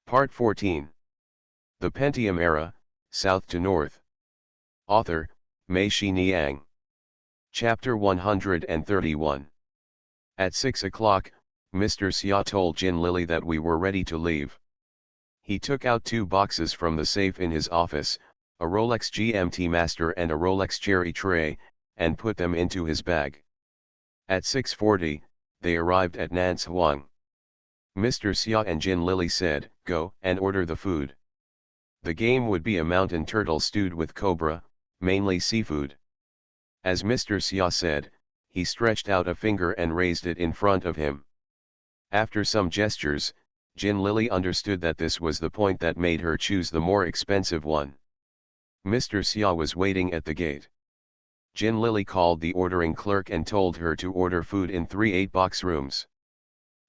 Part 14. The Pentium Era, South to North. Author, Mei Shi Niang. Chapter 131. At 6 o'clock, Mr. Xia told Jin Lily that we were ready to leave. He took out 2 boxes from the safe in his office, a Rolex GMT Master and a Rolex Cherry tray, and put them into his bag. At 6:40, they arrived at Nance Huang. Mr. Xia and Jin Lily said, "Go and order the food." The game would be a mountain turtle stewed with cobra, mainly seafood. As Mr. Xia said, he stretched out a finger and raised it in front of him. After some gestures, Jin Lily understood that this was the point that made her choose the more expensive one. Mr. Xia was waiting at the gate. Jin Lily called the ordering clerk and told her to order food in 3 8-box rooms.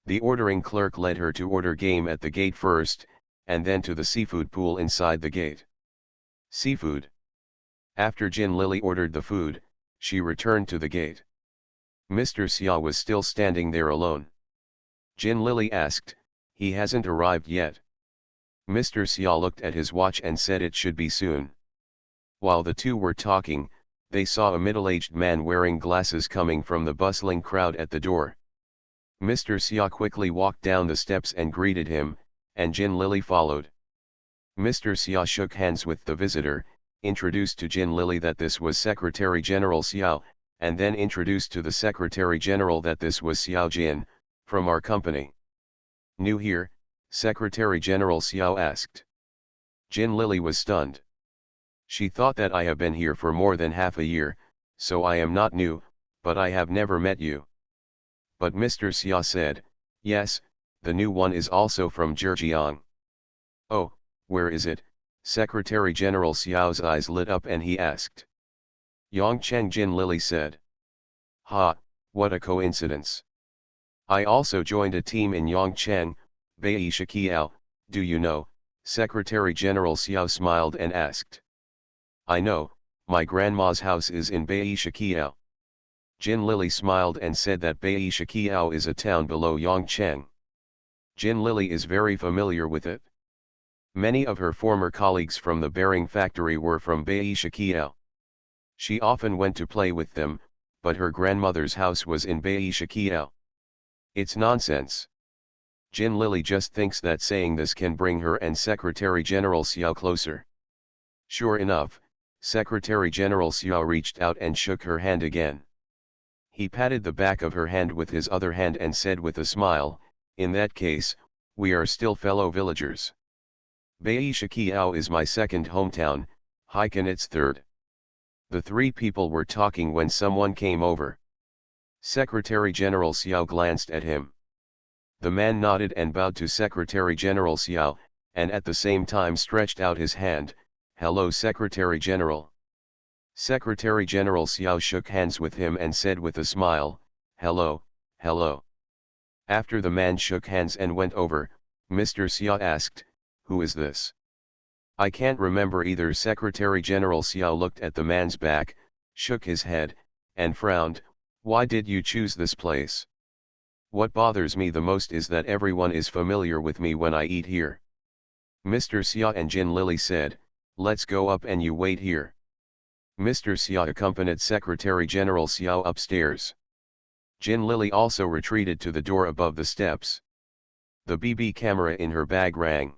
The ordering clerk led her to order game at the gate first, and then to the seafood pool inside the gate. Seafood. After Jin Lily ordered the food, she returned to the gate. Mr. Xia was still standing there alone. Jin Lily asked, "He hasn't arrived yet?" Mr. Xia looked at his watch and said it should be soon. While the two were talking, they saw a middle-aged man wearing glasses coming from the bustling crowd at the door. Mr. Xia quickly walked down the steps and greeted him, and Jin Lily followed. Mr. Xia shook hands with the visitor, introduced to Jin Lily that this was Secretary General Xiao, and then introduced to the Secretary General that this was Xiao Jin, from our company. "New here?" Secretary General Xiao asked. Jin Lily was stunned. She thought that I have been here for more than half a year, so I am not new, but I have never met you. But Mr. Xia said, "Yes, the new one is also from Zhejiang." "Oh, where is it?" Secretary General Xiao's eyes lit up and he asked. "Yongcheng," Jin Lily said. "Ha, what a coincidence. I also joined a team in Yongcheng, Bai Shiqiao, do you know?" Secretary General Xiao smiled and asked. "I know, my grandma's house is in Bai Shiqiao." Jin Lily smiled and said that Bai Shiqiao is a town below Yongcheng. Jin Lily is very familiar with it. Many of her former colleagues from the bearing factory were from Bai Shiqiao. She often went to play with them, but her grandmother's house was in Bai Shiqiao. It's nonsense. Jin Lily just thinks that saying this can bring her and Secretary General Xiao closer. Sure enough, Secretary General Xiao reached out and shook her hand again. He patted the back of her hand with his other hand and said with a smile, "In that case, we are still fellow villagers. Bai Shiqiao is my second hometown, Haikan its third." The 3 people were talking when someone came over. Secretary General Xiao glanced at him. The man nodded and bowed to Secretary General Xiao, and at the same time stretched out his hand. "Hello, Secretary General." Secretary General Xiao shook hands with him and said with a smile, "Hello, hello." After the man shook hands and went over, Mr. Xia asked, "Who is this?" "I can't remember either." Secretary General Xiao looked at the man's back, shook his head, and frowned. "Why did you choose this place?" "What bothers me the most is that everyone is familiar with me when I eat here." Mr. Xia and Jin Lily said, "Let's go up and you wait here." Mr. Xia accompanied Secretary General Xiao upstairs. Jin Lily also retreated to the door above the steps. The BB camera in her bag rang.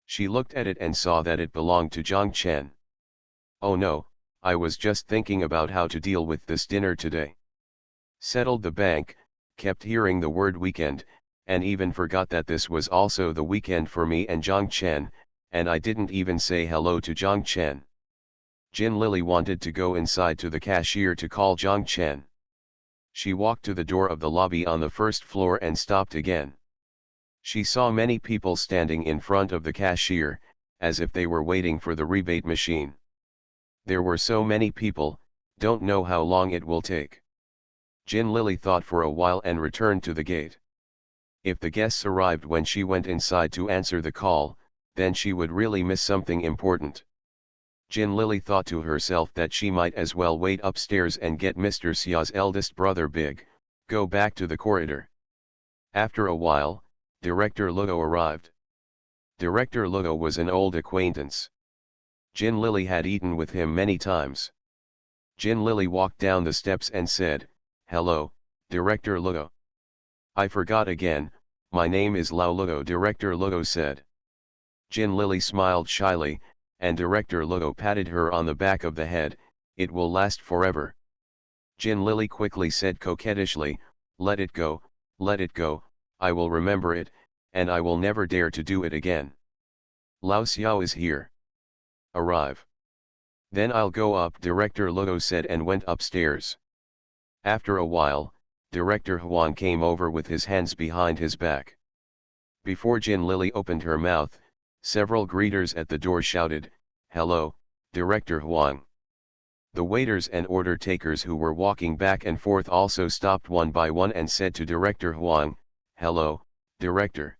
She looked at it and saw that it belonged to Zhang Chen. "Oh no, I was just thinking about how to deal with this dinner today. Settled the bank, kept hearing the word weekend, and even forgot that this was also the weekend for me and Zhang Chen, and I didn't even say hello to Zhang Chen." Jin Lily wanted to go inside to the cashier to call Zhang Chen. She walked to the door of the lobby on the first floor and stopped again. She saw many people standing in front of the cashier, as if they were waiting for the rebate machine. There were so many people, don't know how long it will take. Jin Lily thought for a while and returned to the gate. If the guests arrived when she went inside to answer the call, then she would really miss something important. Jin Lily thought to herself that she might as well wait upstairs and get Mr. Xia's eldest brother go back to the corridor. After a while, Director Luo arrived. Director Lugo was an old acquaintance. Jin Lily had eaten with him many times. Jin Lily walked down the steps and said, "Hello, Director Lugo." "I forgot again, my name is Lao Lugo," Director Lugo said. Jin Lily smiled shyly, and Director Lugo patted her on the back of the head. "It will last forever." Jin Lily quickly said coquettishly, let it go, I will remember it, and I will never dare to do it again." "Lao Xiao is here. Arrive." "Then I'll go up," Director Lugo said and went upstairs. After a while, Director Huang came over with his hands behind his back. Before Jin Lily opened her mouth, several greeters at the door shouted, "Hello, Director Huang." The waiters and order takers who were walking back and forth also stopped one by one and said to Director Huang, "Hello, Director."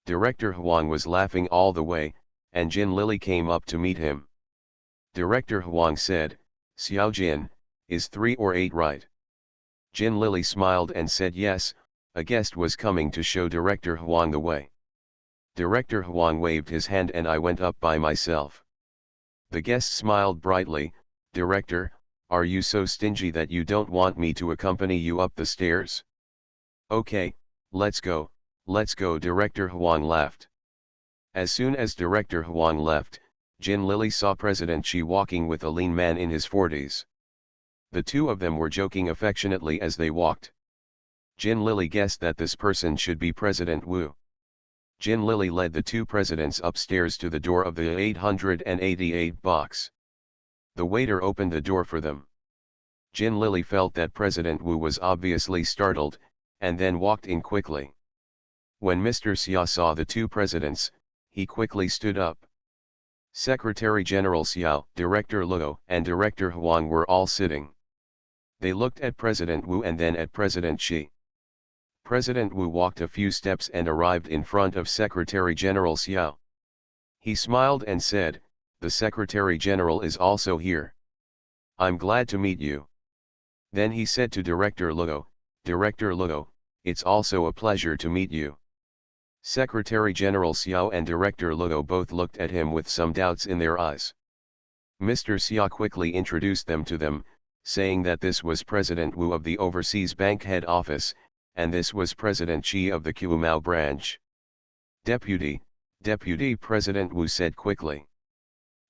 Director Huang was laughing all the way, and Jin Lily came up to meet him. Director Huang said, "Xiao Jin, is 3 or 8 right?" Jin Lily smiled and said yes, a guest was coming to show Director Huang the way. Director Huang waved his hand and I went up by myself. The guest smiled brightly. "Director, are you so stingy that you don't want me to accompany you up the stairs?" "Okay, let's go, Director Huang laughed. As soon as Director Huang left, Jin Lily saw President Xi walking with a lean man in his 40s. The two of them were joking affectionately as they walked. Jin Lily guessed that this person should be President Wu. Jin Lily led the two presidents upstairs to the door of the 888 box. The waiter opened the door for them. Jin Lily felt that President Wu was obviously startled, and then walked in quickly. When Mr. Xia saw the two presidents, he quickly stood up. Secretary General Xiao, Director Luo, and Director Huang were all sitting. They looked at President Wu and then at President Xi. President Wu walked a few steps and arrived in front of Secretary General Xiao. He smiled and said, "The Secretary General is also here. I'm glad to meet you." Then he said to Director Luo, "Director Luo, it's also a pleasure to meet you." Secretary General Xiao and Director Luo both looked at him with some doubts in their eyes. Mr. Xiao quickly introduced them to them, saying that this was President Wu of the Overseas Bank Head Office, and this was President Xi of the Kuomao branch. Deputy President Wu said quickly.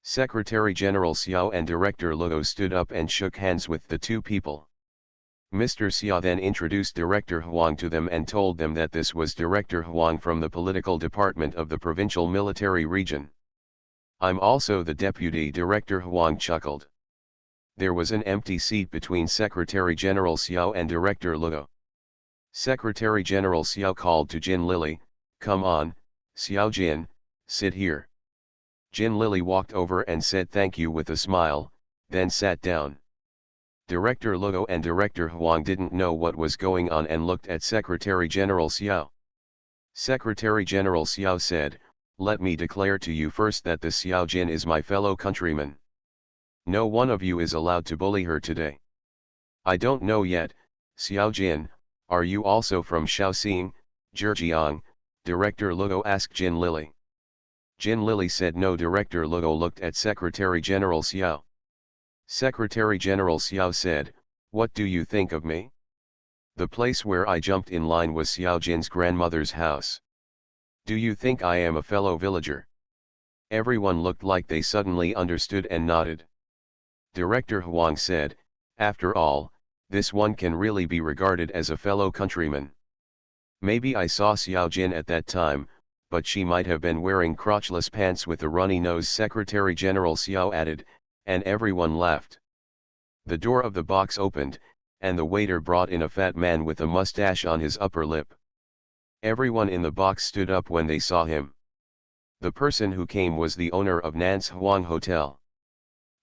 Secretary General Xiao and Director Luo stood up and shook hands with the two people. Mr. Xiao then introduced Director Huang to them and told them that this was Director Huang from the political department of the provincial military region. "I'm also the deputy," Director Huang chuckled. There was an empty seat between Secretary General Xiao and Director Luo. Secretary General Xiao called to Jin Lily, "Come on, Xiao Jin, sit here." Jin Lily walked over and said thank you with a smile, then sat down. Director Luo and Director Huang didn't know what was going on and looked at Secretary General Xiao. Secretary General Xiao said, "Let me declare to you first that the Xiao Jin is my fellow countryman. No one of you is allowed to bully her today." "I don't know yet, Xiao Jin, are you also from Shaoxing, Zhejiang?" Director Luo asked Jin Lily. Jin Lily said no. Director Luo looked at Secretary General Xiao. Secretary General Xiao said, "What do you think of me? The place where I jumped in line was Xiao Jin's grandmother's house. Do you think I am a fellow villager?" Everyone looked like they suddenly understood and nodded. Director Huang said, "After all, this one can really be regarded as a fellow countryman. Maybe I saw Xiao Jin at that time, but she might have been wearing crotchless pants with a runny nose," Secretary General Xiao added, and everyone laughed. The door of the box opened, and the waiter brought in a fat man with a mustache on his upper lip. Everyone in the box stood up when they saw him. The person who came was the owner of Nance Huang Hotel.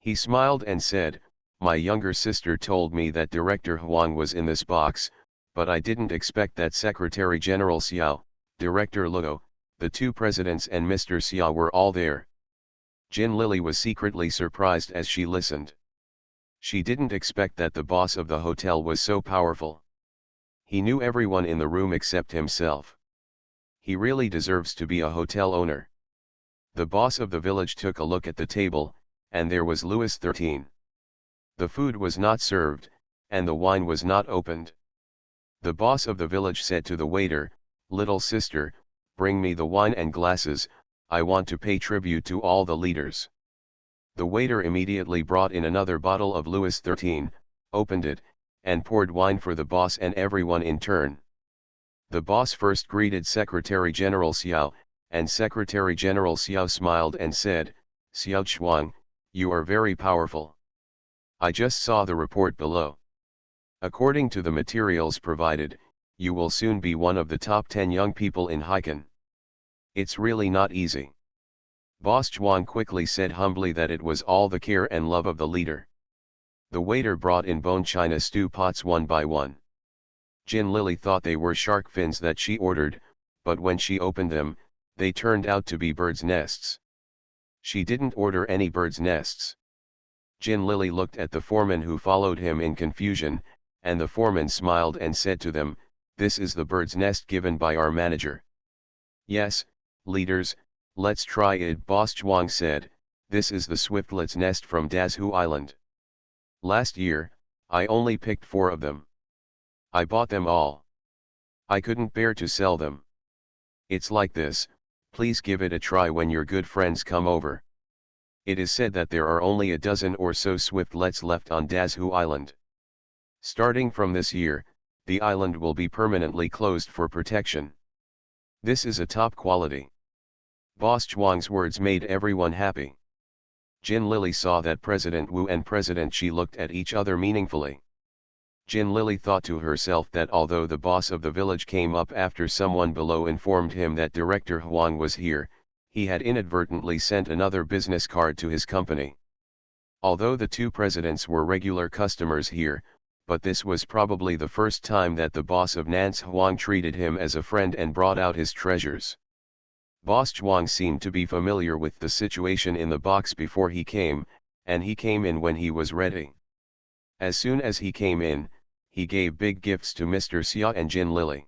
He smiled and said, "My younger sister told me that Director Huang was in this box, but I didn't expect that Secretary General Xiao, Director Luo, the two presidents and Mr. Xiao were all there." Jin Lily was secretly surprised as she listened. She didn't expect that the boss of the hotel was so powerful. He knew everyone in the room except himself. He really deserves to be a hotel owner. The boss of the village took a look at the table, and there was Louis XIII. The food was not served, and the wine was not opened. The boss of the village said to the waiter, "Little sister, bring me the wine and glasses, I want to pay tribute to all the leaders." The waiter immediately brought in another bottle of Louis XIII, opened it, and poured wine for the boss and everyone in turn. The boss first greeted Secretary General Xiao, and Secretary General Xiao smiled and said, "Xiao Chuang, you are very powerful. I just saw the report below. According to the materials provided, you will soon be one of the top 10 young people in Haikan. It's really not easy." Boss Chuang quickly said humbly that it was all the care and love of the leader. The waiter brought in bone china stew pots one by one. Jin Lily thought they were shark fins that she ordered, but when she opened them, they turned out to be birds' nests. She didn't order any birds' nests. Jin Lily looked at the foreman who followed him in confusion, and the foreman smiled and said to them, "This is the bird's nest given by our manager." "Yes, leaders, let's try it," Boss Chuang said. "This is the swiftlet's nest from Dazhu Island. Last year, I only picked 4 of them. I bought them all. I couldn't bear to sell them. It's like this, please give it a try when your good friends come over. It is said that there are only a dozen or so swiftlets left on Dazhu Island. Starting from this year, the island will be permanently closed for protection. This is a top quality." Boss Chuang's words made everyone happy. Jin Lily saw that President Wu and President Xi looked at each other meaningfully. Jin Lily thought to herself that although the boss of the village came up after someone below informed him that Director Huang was here, he had inadvertently sent another business card to his company. Although the 2 presidents were regular customers here, but this was probably the first time that the boss of Nance Huang treated him as a friend and brought out his treasures. Boss Chuang seemed to be familiar with the situation in the box before he came, and he came in when he was ready. As soon as he came in, he gave big gifts to Mr. Xia and Jin Lily.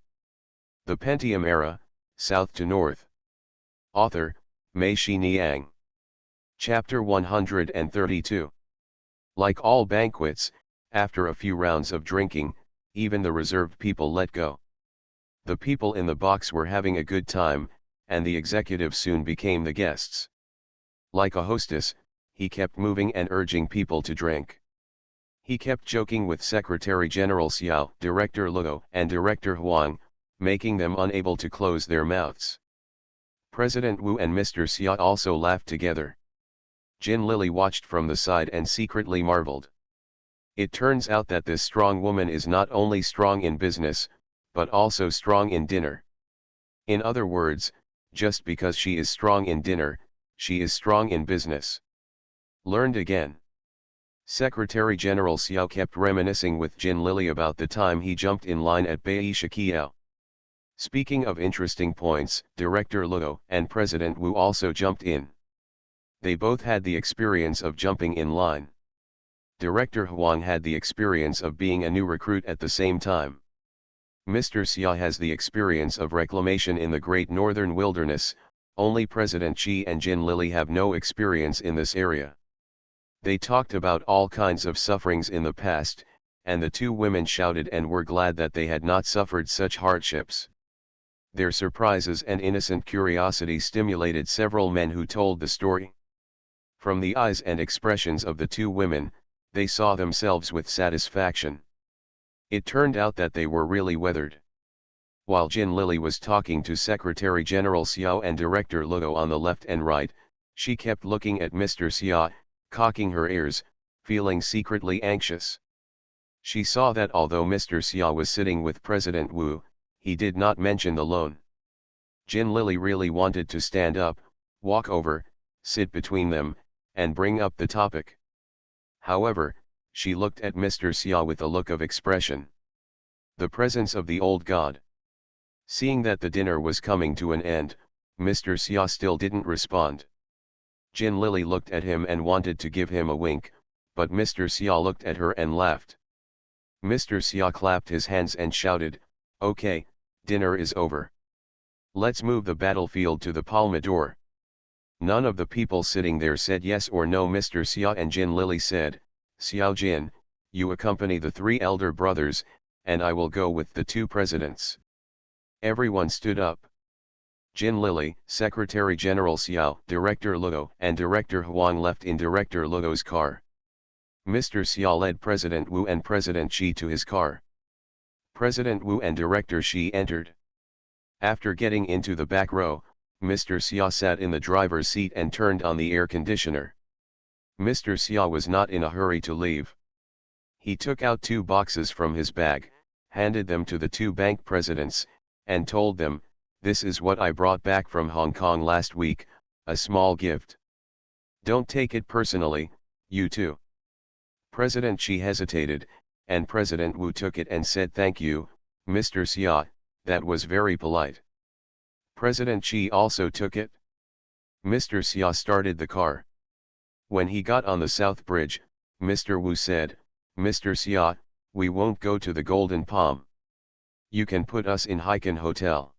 The Pentium Era, South to North. Author, Mei Shi Niang. Chapter 132. Like all banquets, after a few rounds of drinking, even the reserved people let go. The people in the box were having a good time, and the executive soon became the guests. Like a hostess, he kept moving and urging people to drink. He kept joking with Secretary General Xiao, Director Luo, and Director Huang, making them unable to close their mouths. President Wu and Mr. Xia also laughed together. Jin Lily watched from the side and secretly marveled. It turns out that this strong woman is not only strong in business, but also strong in dinner. In other words, just because she is strong in dinner, she is strong in business. Learned again. Secretary General Xiao kept reminiscing with Jin Lily about the time he jumped in line at Bai Shiqiao. Speaking of interesting points, Director Luo and President Wu also jumped in. They both had the experience of jumping in line. Director Huang had the experience of being a new recruit at the same time. Mr. Xia has the experience of reclamation in the Great Northern Wilderness. Only President Xi and Jin Lily have no experience in this area. They talked about all kinds of sufferings in the past, and the 2 women shouted and were glad that they had not suffered such hardships. Their surprises and innocent curiosity stimulated several men who told the story. From the eyes and expressions of the 2 women, they saw themselves with satisfaction. It turned out that they were really weathered. While Jin Lily was talking to Secretary General Xiao and Director Luo on the left and right, she kept looking at Mr. Xia, cocking her ears, feeling secretly anxious. She saw that although Mr. Xia was sitting with President Wu, he did not mention the loan. Jin Lily really wanted to stand up, walk over, sit between them, and bring up the topic. However, she looked at Mr. Xia with a look of expression. The presence of the old god. Seeing that the dinner was coming to an end, Mr. Xia still didn't respond. Jin Lily looked at him and wanted to give him a wink, but Mr. Xia looked at her and laughed. Mr. Xia clapped his hands and shouted, "Okay, dinner is over. Let's move the battlefield to the Palmador." None of the people sitting there said yes or no. Mr. Xia and Jin Lily said, Xiao Jin, you accompany the 3 elder brothers, and I will go with the 2 presidents. Everyone stood up. Jin Lily, Secretary General Xiao, Director Luo and Director Huang left in Director Luo's car. Mr. Xia led President Wu and President Xi to his car. President Wu and Director Xi entered. After getting into the back row, Mr. Xia sat in the driver's seat and turned on the air conditioner. Mr. Xia was not in a hurry to leave. He took out 2 boxes from his bag, handed them to the 2 bank presidents, and told them, "This is what I brought back from Hong Kong last week, a small gift. Don't take it personally, you too." President Xi hesitated, and President Wu took it and said, "Thank you, Mr. Xia, that was very polite." President Xi also took it. Mr. Xia started the car. When he got on the South Bridge, Mr. Wu said, "Mr. Xia, we won't go to the Golden Palm. You can put us in Haikan Hotel.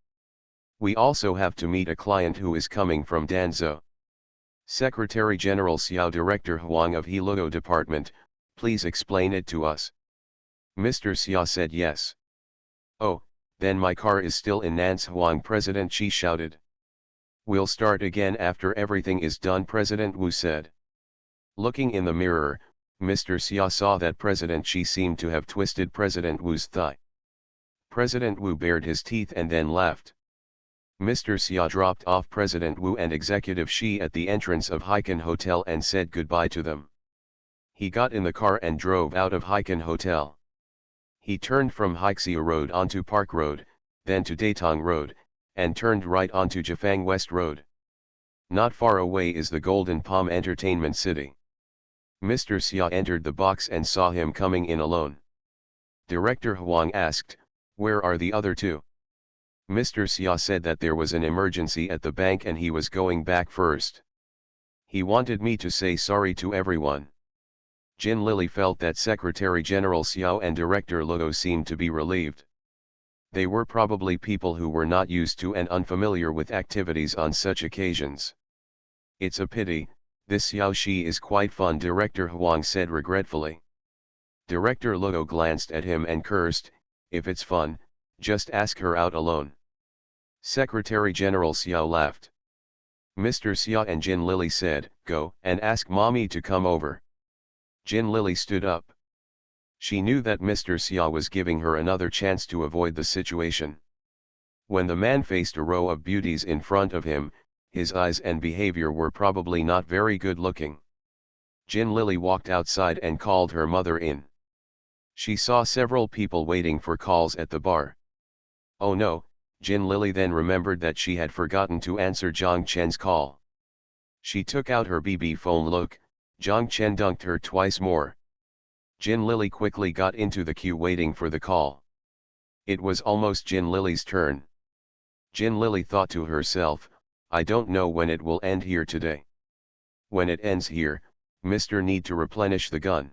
We also have to meet a client who is coming from Danzhou." Secretary General Xiao Director Huang of Heluo Department, "Please explain it to us." Mr. Xia said yes. "Oh, then my car is still in Nance." Huang President Xi shouted. "We'll start again after everything is done," President Wu said. Looking in the mirror, Mr. Xia saw that President Xi seemed to have twisted President Wu's thigh. President Wu bared his teeth and then left. Mr. Xia dropped off President Wu and Executive Xi at the entrance of Haikan Hotel and said goodbye to them. He got in the car and drove out of Haikan Hotel. He turned from Haixia Road onto Park Road, then to Datong Road, and turned right onto Jifang West Road. Not far away is the Golden Palm Entertainment City. Mr. Xia entered the box and saw him coming in alone. Director Huang asked, "Where are the other 2? Mr. Xia said that there was an emergency at the bank and he was going back first. He wanted me to say sorry to everyone." Jin Lily felt that Secretary General Xiao and Director Luo seemed to be relieved. They were probably people who were not used to and unfamiliar with activities on such occasions. "It's a pity, this Xiao Shi is quite fun," Director Huang said regretfully. Director Luo glanced at him and cursed, "If it's fun, just ask her out alone." Secretary General Xiao laughed. Mr. Xia and Jin Lily said, "Go and ask mommy to come over." Jin Lily stood up. She knew that Mr. Xia was giving her another chance to avoid the situation. When the man faced a row of beauties in front of him, his eyes and behavior were probably not very good looking. Jin Lily walked outside and called her mother in. She saw several people waiting for calls at the bar. Oh no, Jin Lily then remembered that she had forgotten to answer Zhang Chen's call. She took out her BB phone. Look, Zhang Chen dunked her twice more. Jin Lily quickly got into the queue waiting for the call. It was almost Jin Lily's turn. Jin Lily thought to herself, "I don't know when it will end here today. When it ends here, Mr. Need to replenish the gun."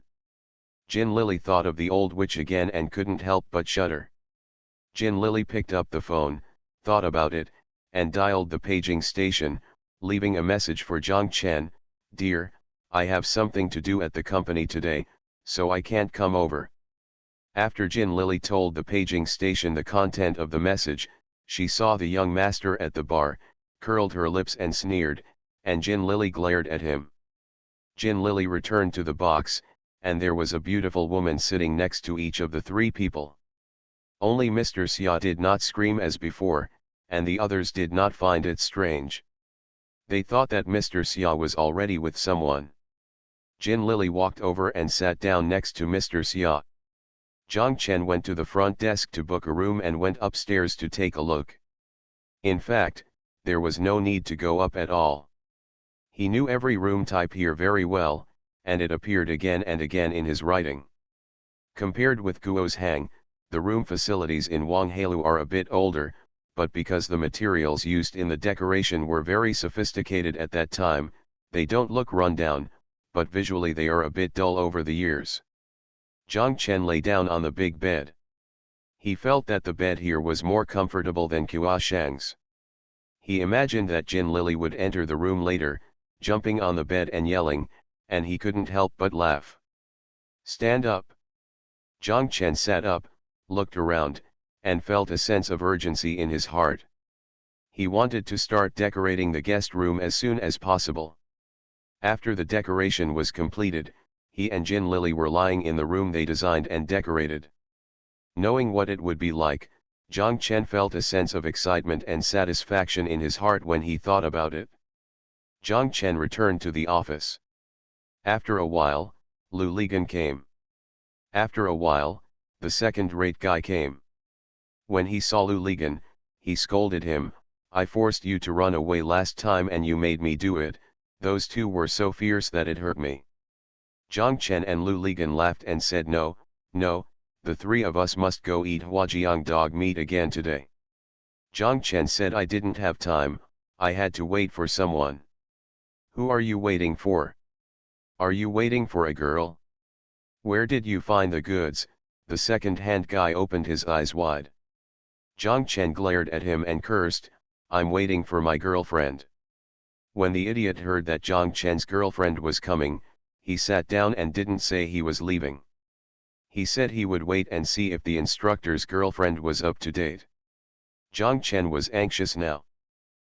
Jin Lily thought of the old witch again and couldn't help but shudder. Jin Lily picked up the phone, thought about it, and dialed the paging station, leaving a message for Zhang Chen, "Dear, I have something to do at the company today, so I can't come over." After Jin Lily told the paging station the content of the message, she saw the young master at the bar, curled her lips and sneered, and Jin Lily glared at him. Jin Lily returned to the box, and there was a beautiful woman sitting next to each of the 3 people. Only Mr. Xia did not scream as before, and the others did not find it strange. They thought that Mr. Xia was already with someone. Jin Lily walked over and sat down next to Mr. Xia. Zhang Chen went to the front desk to book a room and went upstairs to take a look. In fact, there was no need to go up at all. He knew every room type here very well, and it appeared again and again in his writing. Compared with Guo's Hang, the room facilities in Wanghelu are a bit older, but because the materials used in the decoration were very sophisticated at that time, they don't look run down, but visually they are a bit dull over the years. Zhang Chen lay down on the big bed. He felt that the bed here was more comfortable than Kua Shang's. He imagined that Jin Lily would enter the room later, jumping on the bed and yelling, and he couldn't help but laugh. "Stand up!" Jiang Chen sat up, looked around, and felt a sense of urgency in his heart. He wanted to start decorating the guest room as soon as possible. After the decoration was completed, he and Jin Lily were lying in the room they designed and decorated. Knowing what it would be like, Jiang Chen felt a sense of excitement and satisfaction in his heart when he thought about it. Jiang Chen returned to the office. After a while, Lu Ligan came. After a while, the second-rate guy came. When he saw Lu Ligan, he scolded him, "I forced you to run away last time and you made me do it, those two were so fierce that it hurt me." Jiang Chen and Lu Ligan laughed and said, "No, no, the three of us must go eat Huajiang dog meat again today." Jiang Chen said, "I didn't have time, I had to wait for someone." "Who are you waiting for? Are you waiting for a girl? Where did you find the goods?" The second-hand guy opened his eyes wide. Jiang Chen glared at him and cursed, "I'm waiting for my girlfriend." When the idiot heard that Jiang Chen's girlfriend was coming, he sat down and didn't say he was leaving. He said he would wait and see if the instructor's girlfriend was up to date. Jiang Chen was anxious now.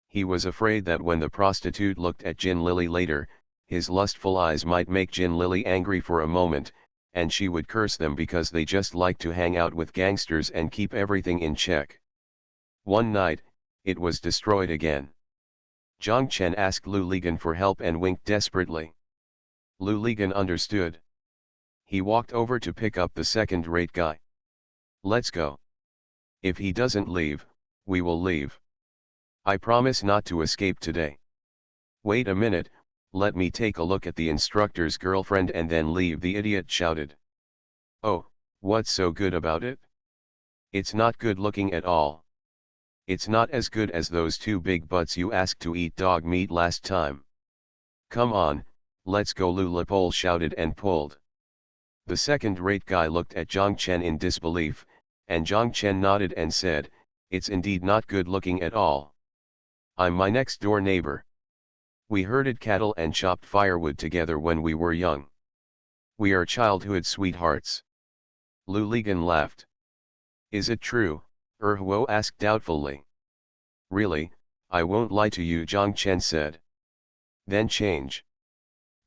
He was afraid that when the prostitute looked at Jin Lily later, his lustful eyes might make Jin Lily angry for a moment, and she would curse them because they just like to hang out with gangsters and keep everything in check. One night, it was destroyed again. Jiang Chen asked Lu Ligan for help and winked desperately. Lu Ligan understood. He walked over to pick up the second-rate guy. "Let's go. If he doesn't leave, we will leave. I promise not to escape today." "Wait a minute, let me take a look at the instructor's girlfriend and then leave," the idiot shouted. "Oh, what's so good about it? It's not good looking at all. It's not as good as those two big butts you asked to eat dog meat last time. Come on, let's go," Lu Lipole shouted and pulled. The second-rate guy looked at Jiang Chen in disbelief, and Jiang Chen nodded and said, "It's indeed not good looking at all. I'm my next-door neighbor. We herded cattle and chopped firewood together when we were young. We are childhood sweethearts." Lu Ligan laughed. "Is it true?" Huo asked doubtfully. "Really, I won't lie to you," Jiang Chen said. "Then change.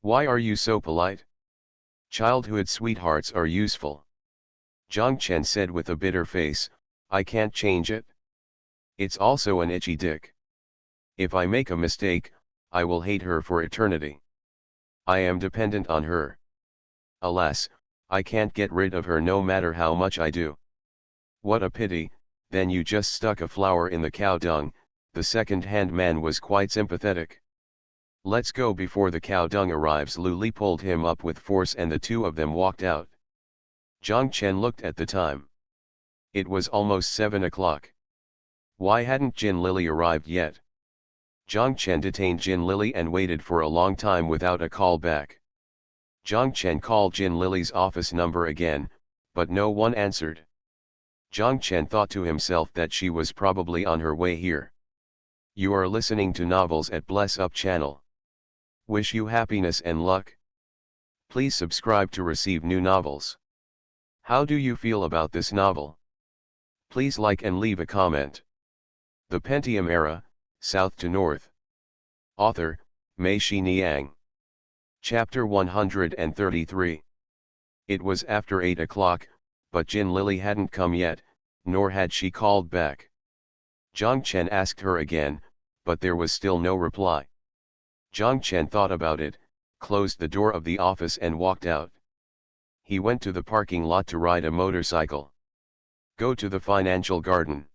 Why are you so polite? Childhood sweethearts are useful." Jiang Chen said with a bitter face, "I can't change it. It's also an itchy dick. If I make a mistake, I will hate her for eternity. I am dependent on her. Alas, I can't get rid of her no matter how much I do." "What a pity, then you just stuck a flower in the cow dung." The second-hand man was quite sympathetic. "Let's go before the cow dung arrives." Lu Li pulled him up with force and the two of them walked out. Jiang Chen looked at the time. It was almost 7 o'clock. Why hadn't Jin Lily arrived yet? Jiang Chen detained Jin Lily and waited for a long time without a call back. Jiang Chen called Jin Lily's office number again, but no one answered. Jiang Chen thought to himself that she was probably on her way here. You are listening to Novels at Bless Up channel. Wish you happiness and luck. Please subscribe to receive new novels. How do you feel about this novel? Please like and leave a comment. The Pentium Era, South to North. Author, Mei Xiniang. Chapter 133. It was after 8 o'clock, but Jin Lily hadn't come yet, nor had she called back. Jiang Chen asked her again, but there was still no reply. Jiang Chen thought about it, closed the door of the office and walked out. He went to the parking lot to ride a motorcycle. Go to the financial garden.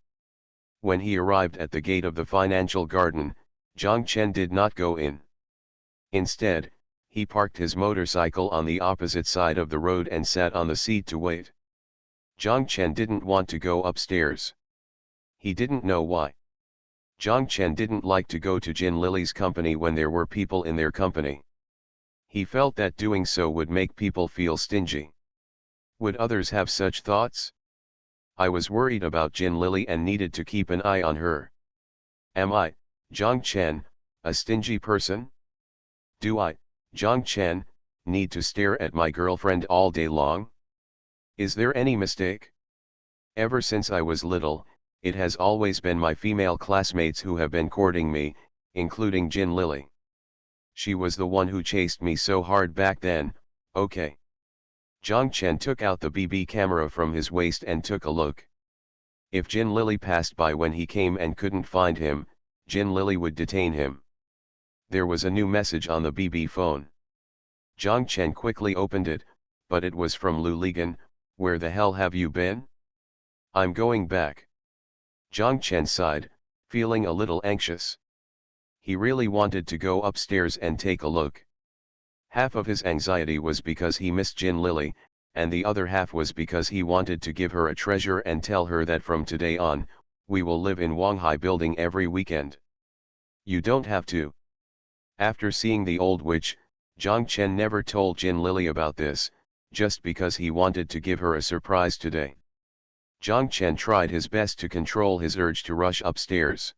When he arrived at the gate of the financial garden, Jiang Chen did not go in. Instead, he parked his motorcycle on the opposite side of the road and sat on the seat to wait. Jiang Chen didn't want to go upstairs. He didn't know why. Jiang Chen didn't like to go to Jin Lily's company when there were people in their company. He felt that doing so would make people feel stingy. Would others have such thoughts? I was worried about Jin Lily and needed to keep an eye on her. Am I, Jiang Chen, a stingy person? Do I, Zhang Chen, need to stare at my girlfriend all day long? Is there any mistake? Ever since I was little, it has always been my female classmates who have been courting me, including Jin Lily. She was the one who chased me so hard back then. Okay. Zhang Chen took out the BB camera from his waist and took a look. If Jin Lily passed by when he came and couldn't find him, Jin Lily would detain him. There was a new message on the BB phone. Zhang Chen quickly opened it, but it was from Lu Ligan. Where the hell have you been? I'm going back. Zhang Chen sighed, feeling a little anxious. He really wanted to go upstairs and take a look. Half of his anxiety was because he missed Jin Lily, and the other half was because he wanted to give her a treasure and tell her that from today on, we will live in Wanghai Building every weekend. You don't have to. After seeing the old witch, Zhang Chen never told Jin Lily about this, just because he wanted to give her a surprise today. Zhang Chen tried his best to control his urge to rush upstairs.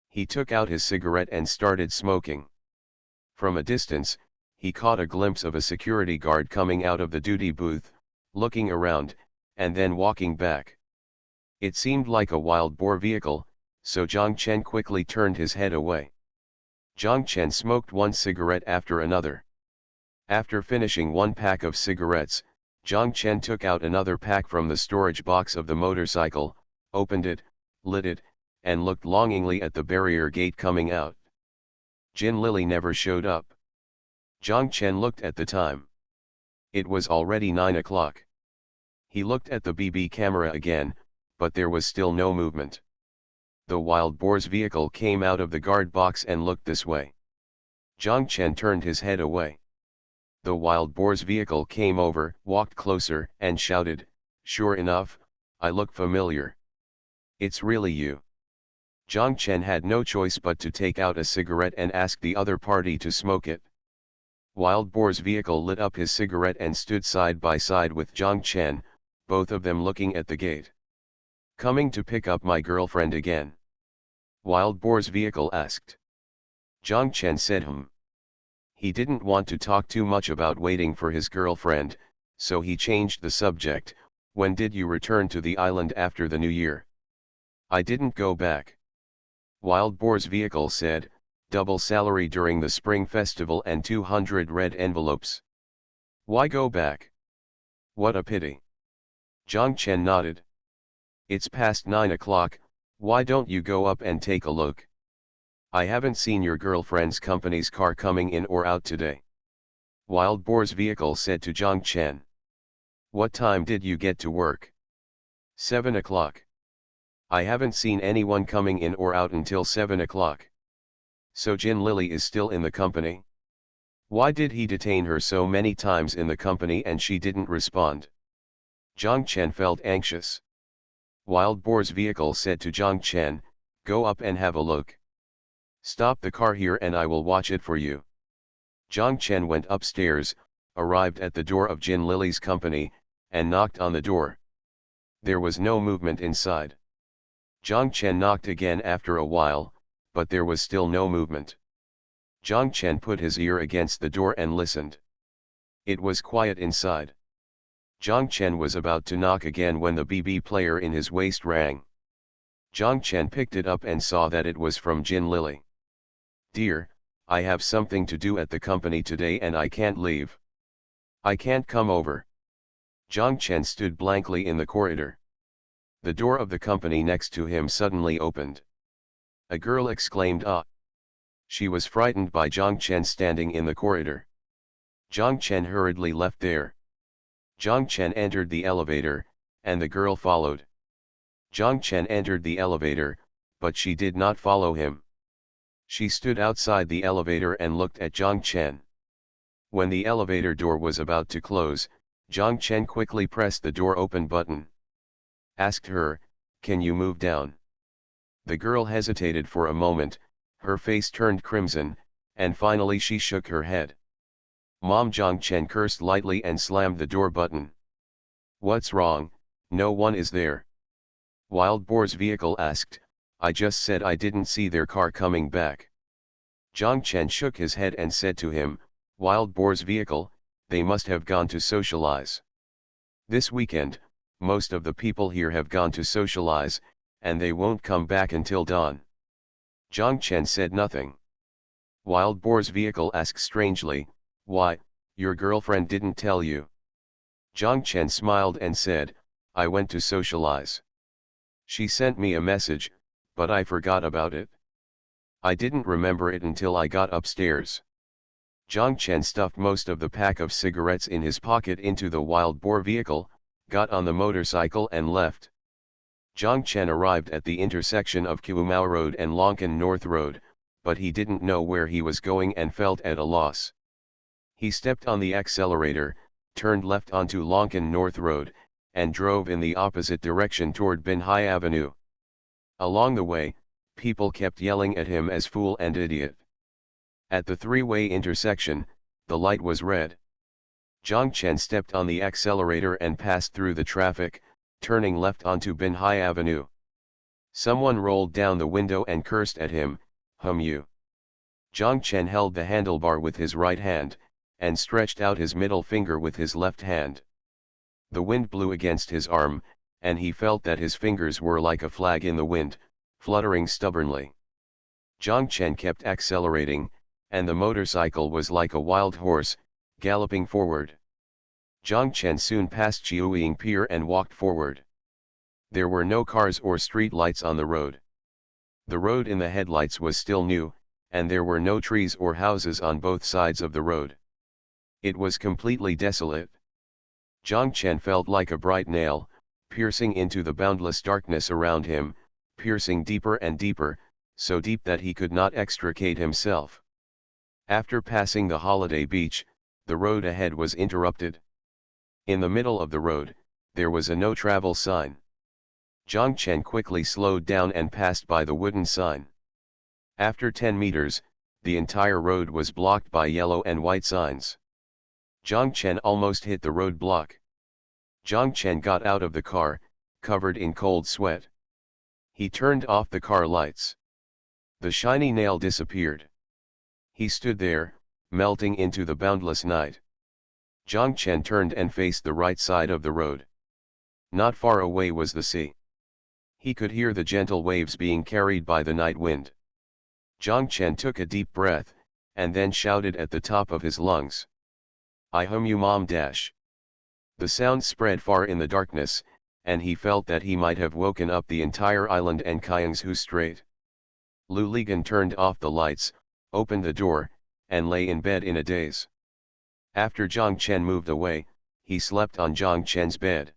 He took out his cigarette and started smoking. From a distance, he caught a glimpse of a security guard coming out of the duty booth, looking around, and then walking back. It seemed like a wild boar vehicle, so Zhang Chen quickly turned his head away. Zhang Chen smoked one cigarette after another. After finishing one pack of cigarettes, Zhang Chen took out another pack from the storage box of the motorcycle, opened it, lit it, and looked longingly at the barrier gate coming out. Jin Lily never showed up. Zhang Chen looked at the time. It was already 9 o'clock. He looked at the BB camera again, but there was still no movement. The wild boar's vehicle came out of the guard box and looked this way. Zhang Chen turned his head away. The wild boar's vehicle came over, walked closer, and shouted, "Sure enough, I look familiar. It's really you." Zhang Chen had no choice but to take out a cigarette and ask the other party to smoke it. Wild boar's vehicle lit up his cigarette and stood side by side with Zhang Chen, both of them looking at the gate. "Coming to pick up my girlfriend again?" Wild boar's vehicle asked. Zhang Chen said He didn't want to talk too much about waiting for his girlfriend, so he changed the subject. "When did you return to the island after the New Year?" "I didn't go back." Wild boar's vehicle said, "Double salary during the Spring Festival and 200 red envelopes." "Why go back?" "What a pity." Zhang Chen nodded. "It's past 9 o'clock, why don't you go up and take a look? I haven't seen your girlfriend's company's car coming in or out today." Wild boar's vehicle said to Zhang Chen. "What time did you get to work?" 7 o'clock. "I haven't seen anyone coming in or out until 7 o'clock. So Jin Lily is still in the company? Why did he detain her so many times in the company and she didn't respond?" Zhang Chen felt anxious. Wild boar's vehicle said to Zhang Chen, "Go up and have a look. Stop the car here and I will watch it for you." Zhang Chen went upstairs, arrived at the door of Jin Lily's company, and knocked on the door. There was no movement inside. Zhang Chen knocked again after a while, but there was still no movement. Zhang Chen put his ear against the door and listened. It was quiet inside. Zhang Chen was about to knock again when the BB player in his waist rang. Zhang Chen picked it up and saw that it was from Jin Lily. "Dear, I have something to do at the company today and I can't leave. I can't come over." Zhang Chen stood blankly in the corridor. The door of the company next to him suddenly opened. A girl exclaimed, "Ah!" She was frightened by Zhang Chen standing in the corridor. Zhang Chen hurriedly left there. Zhang Chen entered the elevator, and the girl followed. Zhang Chen entered the elevator, but she did not follow him. She stood outside the elevator and looked at Zhang Chen. When the elevator door was about to close, Zhang Chen quickly pressed the door open button. Asked her, "Can you move down?" The girl hesitated for a moment, her face turned crimson, and finally she shook her head. Mom, Zhang Chen cursed lightly and slammed the door button. "What's wrong? No one is there." Wild boar's vehicle asked, "I just said I didn't see their car coming back." Zhang Chen shook his head and said to him, "Wild boar's vehicle, they must have gone to socialize. This weekend, most of the people here have gone to socialize, and they won't come back until dawn." Zhang Chen said nothing. Wild boar's vehicle asked strangely, "Why, your girlfriend didn't tell you?" Zhang Chen smiled and said, "I went to socialize. She sent me a message, but I forgot about it. I didn't remember it until I got upstairs." Zhang Chen stuffed most of the pack of cigarettes in his pocket into the wild boar vehicle, got on the motorcycle and left. Zhang Chen arrived at the intersection of Kuomao Road and Longkan North Road, but he didn't know where he was going and felt at a loss. He stepped on the accelerator, turned left onto Longkan North Road, and drove in the opposite direction toward Binhai Avenue. Along the way, people kept yelling at him as fool and idiot. At the three-way intersection, the light was red. Zhang Chen stepped on the accelerator and passed through the traffic, turning left onto Binhai Avenue. Someone rolled down the window and cursed at him, you." Zhang Chen held the handlebar with his right hand, and stretched out his middle finger with his left hand. The wind blew against his arm, and he felt that his fingers were like a flag in the wind, fluttering stubbornly. Zhang Chen kept accelerating, and the motorcycle was like a wild horse, galloping forward. Zhang Chen soon passed Jiuying Pier and walked forward. There were no cars or street lights on the road. The road in the headlights was still new, and there were no trees or houses on both sides of the road. It was completely desolate. Zhang Chen felt like a bright nail, piercing into the boundless darkness around him, piercing deeper and deeper, so deep that he could not extricate himself. After passing the holiday beach, the road ahead was interrupted. In the middle of the road, there was a no-travel sign. Zhang Chen quickly slowed down and passed by the wooden sign. After 10 meters, the entire road was blocked by yellow and white signs. Zhang Chen almost hit the roadblock. Zhang Chen got out of the car, covered in cold sweat. He turned off the car lights. The shiny nail disappeared. He stood there, melting into the boundless night. Zhang Chen turned and faced the right side of the road. Not far away was the sea. He could hear the gentle waves being carried by the night wind. Zhang Chen took a deep breath, and then shouted at the top of his lungs, "I hum you mom dash." The sound spread far in the darkness, and he felt that he might have woken up the entire island and Kiangsu Strait. Lu Ligan turned off the lights, opened the door, and lay in bed in a daze. After Zhang Chen moved away, he slept on Zhang Chen's bed.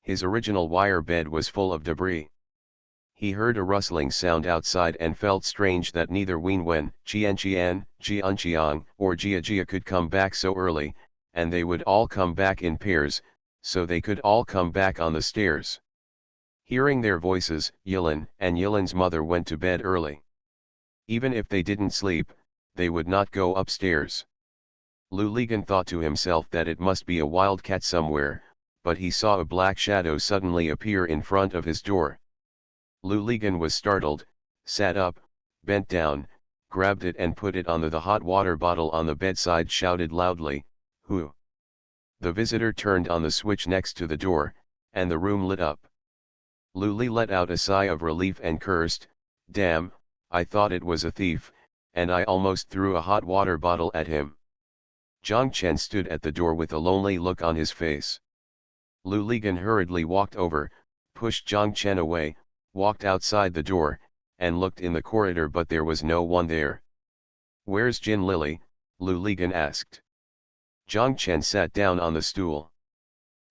His original wire bed was full of debris. He heard a rustling sound outside and felt strange that neither Wenwen, Jian, Jianqiang, or Jia could come back so early, and they would all come back in pairs, so they could all come back on the stairs. Hearing their voices, Yilin and Yilin's mother went to bed early. Even if they didn't sleep, they would not go upstairs. Lu Ligan thought to himself that it must be a wildcat somewhere, but he saw a black shadow suddenly appear in front of his door. Lu Ligan was startled, sat up, bent down, grabbed it and put it on the hot water bottle on the bedside, shouted loudly, "Who?" The visitor turned on the switch next to the door, and the room lit up. Lu Li let out a sigh of relief and cursed, "Damn, I thought it was a thief, and I almost threw a hot water bottle at him." Zhang Chen stood at the door with a lonely look on his face. Lu Ligan hurriedly walked over, pushed Zhang Chen away, walked outside the door, and looked in the corridor, but there was no one there. "Where's Jin Lily?" Lu Ligan asked. Zhang Chen sat down on the stool.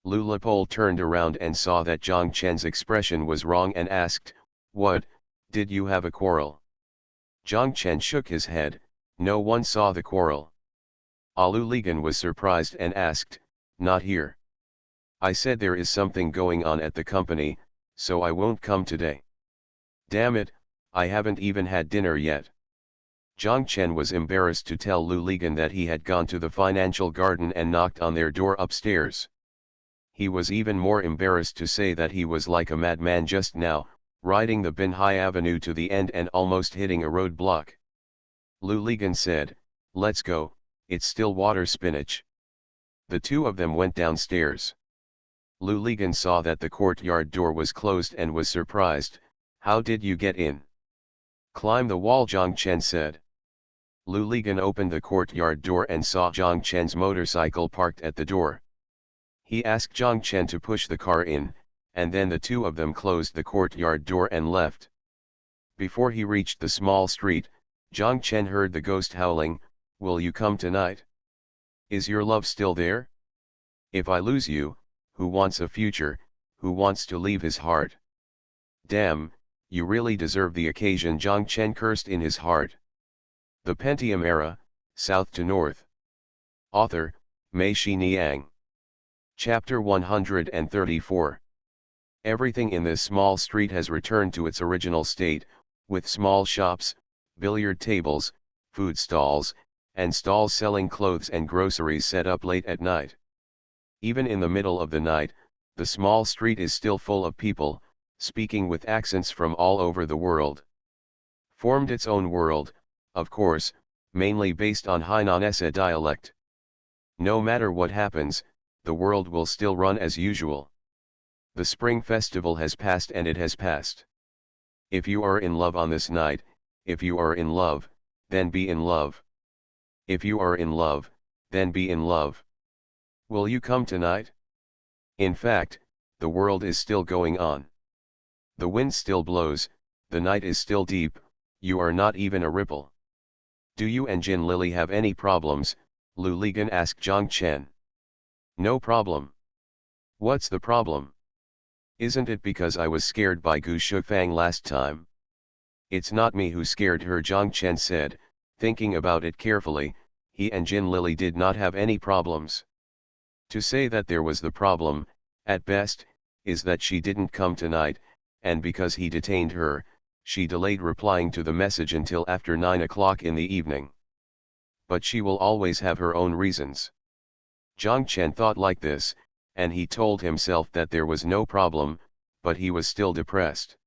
Lu Lipol turned around and saw that Zhang Chen's expression was wrong and asked, "What, did you have a quarrel?" Zhang Chen shook his head, "No one saw the quarrel." Lu Ligan was surprised and asked, "Not here?" "I said there is something going on at the company, so I won't come today." "Damn it, I haven't even had dinner yet." Zhang Chen was embarrassed to tell Lu Ligan that he had gone to the financial garden and knocked on their door upstairs. He was even more embarrassed to say that he was like a madman just now, riding the Binhai Avenue to the end and almost hitting a roadblock. Lu Ligan said, let's go, it's still water spinach. The two of them went downstairs. Lu Ligan saw that the courtyard door was closed and was surprised. How did you get in? Climb the wall, Zhang Chen said. Lu Ligan opened the courtyard door and saw Zhang Chen's motorcycle parked at the door. He asked Zhang Chen to push the car in, and then the two of them closed the courtyard door and left. Before he reached the small street, Zhang Chen heard the ghost howling, will you come tonight? Is your love still there? If I lose you, who wants a future, who wants to leave his heart? Damn, you really deserve the occasion, Zhang Chen cursed in his heart. The Pentium Era, South to North. Author, Mei-Shi Niang. Chapter 134. Everything in this small street has returned to its original state, with small shops, billiard tables, food stalls, and stalls selling clothes and groceries set up late at night. Even in the middle of the night, the small street is still full of people, speaking with accents from all over the world. Formed its own world, of course, mainly based on Hainanese dialect. No matter what happens, the world will still run as usual. The Spring Festival has passed and it has passed. If you are in love on this night, if you are in love, then be in love. If you are in love, then be in love. Will you come tonight? In fact, the world is still going on. The wind still blows, the night is still deep, you are not even a ripple. Do you and Jin Lily have any problems? Lu Ligan asked Zhang Chen. No problem. What's the problem? Isn't it because I was scared by Gu Shufang last time? It's not me who scared her, Zhang Chen said, thinking about it carefully. He and Jin Lily did not have any problems. To say that there was the problem, at best, is that she didn't come tonight, and because he detained her, she delayed replying to the message until after 9 o'clock in the evening. But she will always have her own reasons. Zhang Chen thought like this, and he told himself that there was no problem, but he was still depressed.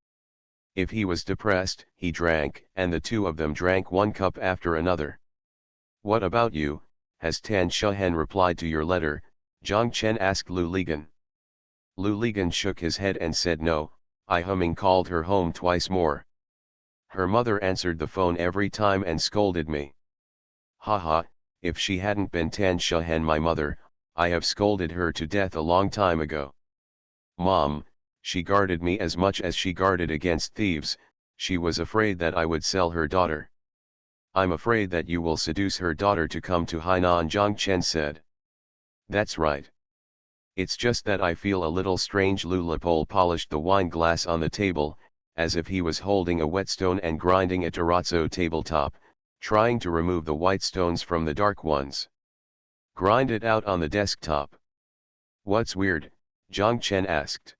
If he was depressed, he drank, and the two of them drank one cup after another. What about you? Has Tan Shuhen replied to your letter? Zhang Chen asked Lu Ligan. Lu Ligan shook his head and said no. I humming called her home twice more. Her mother answered the phone every time and scolded me. Haha, if she hadn't been Tan Shuhen, my mother, I have scolded her to death a long time ago. Mom, she guarded me as much as she guarded against thieves, she was afraid that I would sell her daughter. I'm afraid that you will seduce her daughter to come to Hainan, Zhang Chen said. That's right. It's just that I feel a little strange. Lu Lepole polished the wine glass on the table, as if he was holding a whetstone and grinding a terrazzo tabletop, trying to remove the white stones from the dark ones. Grind it out on the desktop. What's weird? Zhang Chen asked.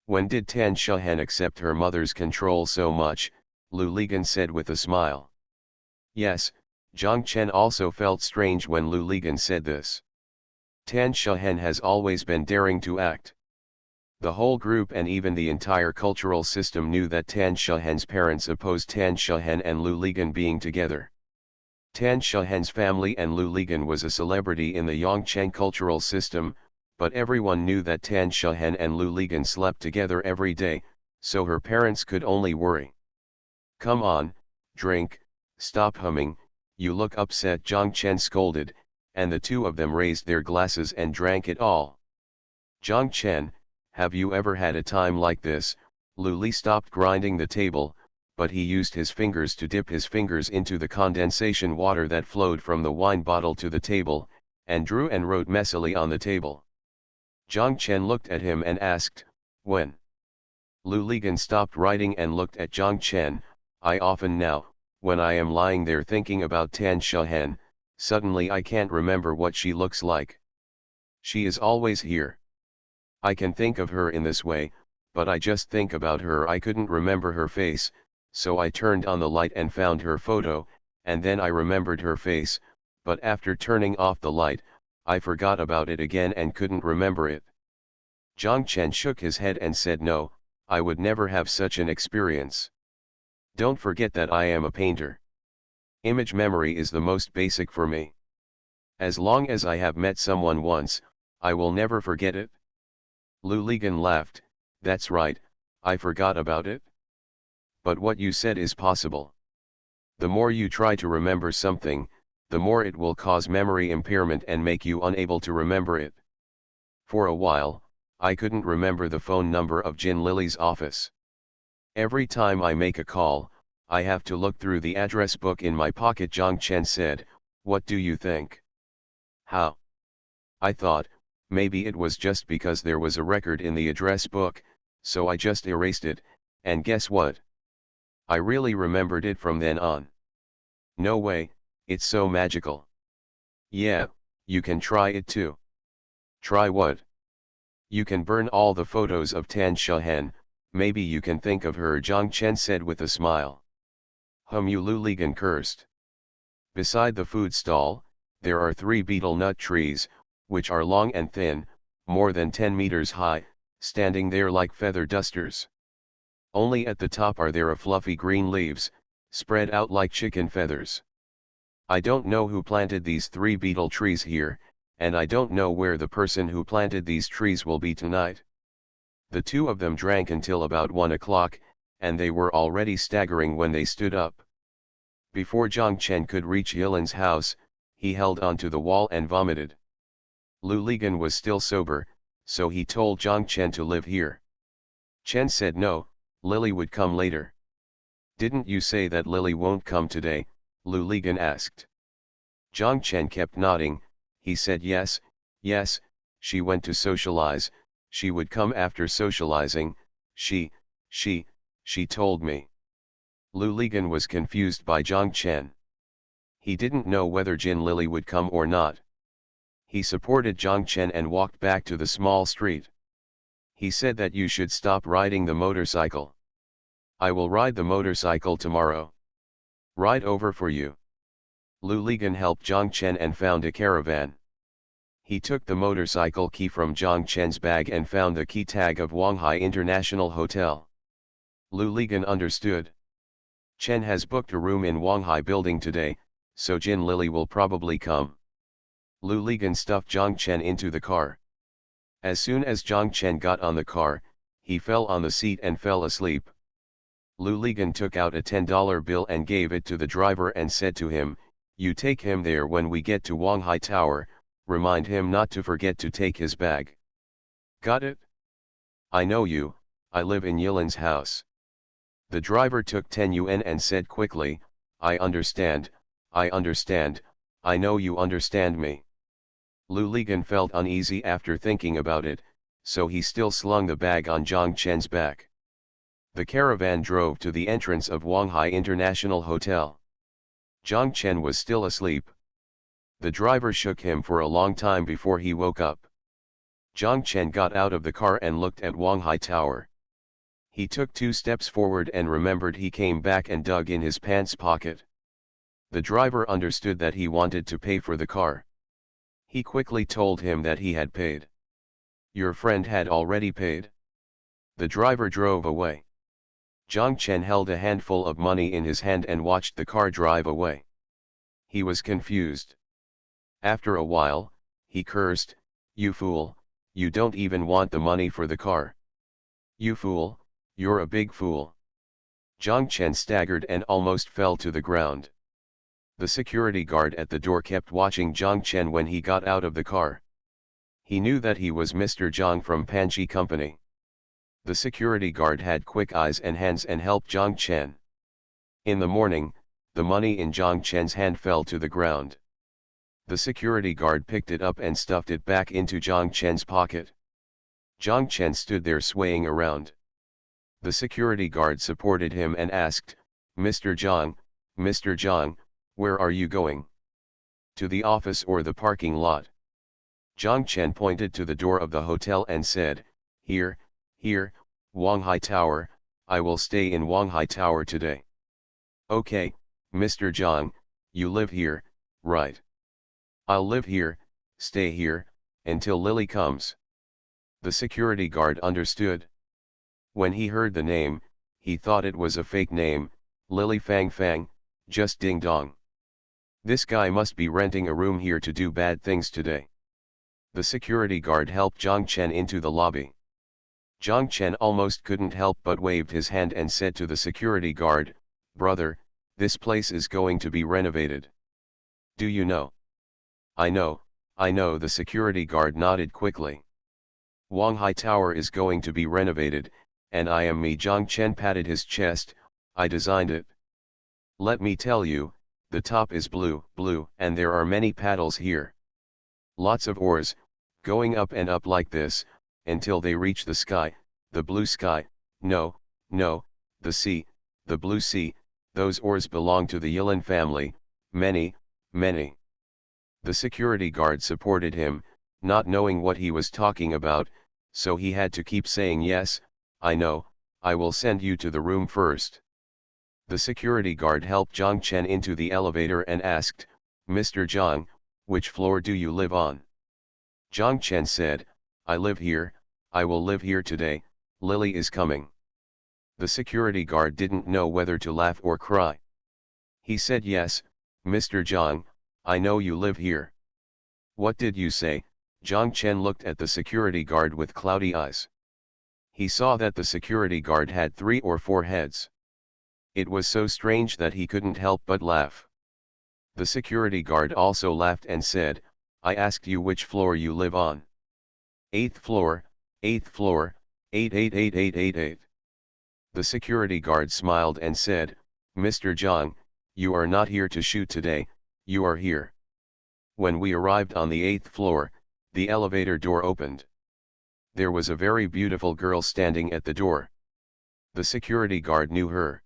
When did Tan Shuhen accept her mother's control so much? Lu Ligan said with a smile. Yes, Zhang Chen also felt strange when Lu Ligan said this. Tan Shuhen has always been daring to act. The whole group and even the entire cultural system knew that Tan Shuhen's parents opposed Tan Shuhen and Lu Ligan being together. Tan Shuhen's family and Lu Ligan was a celebrity in the Yongcheng cultural system, but everyone knew that Tan Shuhen and Lu Ligan slept together every day, so her parents could only worry. Come on, drink, stop humming, you look upset, Zhang Chen scolded, and the two of them raised their glasses and drank it all. Zhang Chen, have you ever had a time like this? Lu Li stopped grinding the table, but he used his fingers to dip his fingers into the condensation water that flowed from the wine bottle to the table, and drew and wrote messily on the table. Zhang Chen looked at him and asked, when? Lu Ligan stopped writing and looked at Zhang Chen. I often now, when I am lying there thinking about Tan Shuhen, suddenly I can't remember what she looks like. She is always here. I can think of her in this way, but I just think about her. I couldn't remember her face, so I turned on the light and found her photo, and then I remembered her face, but after turning off the light, I forgot about it again and couldn't remember it. Zhang Chen shook his head and said no, I would never have such an experience. Don't forget that I am a painter. Image memory is the most basic for me. As long as I have met someone once, I will never forget it. Lou Ligon laughed. That's right, I forgot about it. But what you said is possible. The more you try to remember something, the more it will cause memory impairment and make you unable to remember it. For a while, I couldn't remember the phone number of Jin Lily's office. Every time I make a call, I have to look through the address book in my pocket. Zhang Chen said, what do you think? How? I thought, maybe it was just because there was a record in the address book, so I just erased it, and guess what? I really remembered it from then on. No way, it's so magical. Yeah, you can try it too. Try what? You can burn all the photos of Tan Shahen, maybe you can think of her, Zhang Chen said with a smile. Lu Ligan cursed. Beside the food stall, there are 3 betel nut trees, which are long and thin, more than 10 meters high, standing there like feather dusters. Only at the top are there fluffy green leaves, spread out like chicken feathers. I don't know who planted these 3 betel trees here, and I don't know where the person who planted these trees will be tonight. The 2 of them drank until about 1 o'clock, and they were already staggering when they stood up. Before Zhang Chen could reach Yilin's house, he held onto the wall and vomited. Lu Ligan was still sober, so he told Zhang Chen to live here. Chen said no, Lily would come later. Didn't you say that Lily won't come today? Lu Ligan asked. Zhang Chen kept nodding. He said yes, she went to socialize, she would come after socializing, she told me. Lu Ligan was confused by Zhang Chen. He didn't know whether Jin Lily would come or not. He supported Zhang Chen and walked back to the small street. He said that you should stop riding the motorcycle. I will ride the motorcycle tomorrow. Ride over for you. Lu Ligan helped Zhang Chen and found a caravan. He took the motorcycle key from Zhang Chen's bag and found the key tag of Wanghai International Hotel. Lu Ligan understood. Chen has booked a room in Wanghai building today, so Jin Lily will probably come. Lu Ligan stuffed Zhang Chen into the car. As soon as Zhang Chen got on the car, he fell on the seat and fell asleep. Lu Ligan took out a $10 bill and gave it to the driver and said to him, you take him there when we get to Wanghai Tower, remind him not to forget to take his bag. Got it? I know you, I live in Yilin's house. The driver took 10 yuan and said quickly, I understand, I know you understand me. Lu Ligan felt uneasy after thinking about it, so he still slung the bag on Zhang Chen's back. The caravan drove to the entrance of Wanghai International Hotel. Zhang Chen was still asleep. The driver shook him for a long time before he woke up. Zhang Chen got out of the car and looked at Wanghai Tower. He took 2 steps forward and remembered he came back and dug in his pants pocket. The driver understood that he wanted to pay for the car. He quickly told him that he had paid. Your friend had already paid. The driver drove away. Zhang Chen held a handful of money in his hand and watched the car drive away. He was confused. After a while, he cursed, you fool, you don't even want the money for the car. You fool, you're a big fool. Zhang Chen staggered and almost fell to the ground. The security guard at the door kept watching Zhang Chen when he got out of the car. He knew that he was Mr. Zhang from Panji Company. The security guard had quick eyes and hands and helped Zhang Chen. In the morning, the money in Zhang Chen's hand fell to the ground. The security guard picked it up and stuffed it back into Zhang Chen's pocket. Zhang Chen stood there swaying around. The security guard supported him and asked, Mr. Zhang, where are you going? To the office or the parking lot? Zhang Chen pointed to the door of the hotel and said, Here, Wanghai Tower, I will stay in Wanghai Tower today. Okay, Mr. Zhang, you live here, right? I'll live here, stay here, until Lily comes. The security guard understood. When he heard the name, he thought it was a fake name, Lily Fang Fang, just ding dong. This guy must be renting a room here to do bad things today. The security guard helped Zhang Chen into the lobby. Zhang Chen almost couldn't help but waved his hand and said to the security guard, "Brother, this place is going to be renovated. Do you know?" I know, the security guard nodded quickly. Wanghai Tower is going to be renovated, and I am me. Zhang Chen patted his chest, I designed it. Let me tell you, the top is blue, and there are many paddles here. Lots of oars, going up and up like this, until they reach the sky, the blue sky, no, the sea, the blue sea. Those oars belong to the Yilin family, many. The security guard supported him, not knowing what he was talking about, so he had to keep saying yes, I know, I will send you to the room first. The security guard helped Zhang Chen into the elevator and asked, Mr. Zhang, which floor do you live on? Zhang Chen said, I live here, I will live here today, Lily is coming. The security guard didn't know whether to laugh or cry. He said, yes, Mr. Zhang, I know you live here. What did you say? Zhang Chen looked at the security guard with cloudy eyes. He saw that the security guard had 3 or 4 heads. It was so strange that he couldn't help but laugh. The security guard also laughed and said, I asked you which floor you live on. 8th floor, 8th floor, 8888888. The security guard smiled and said, Mr. Zhang, you are not here to shoot today, you are here. When we arrived on the 8th floor, the elevator door opened. There was a very beautiful girl standing at the door. The security guard knew her.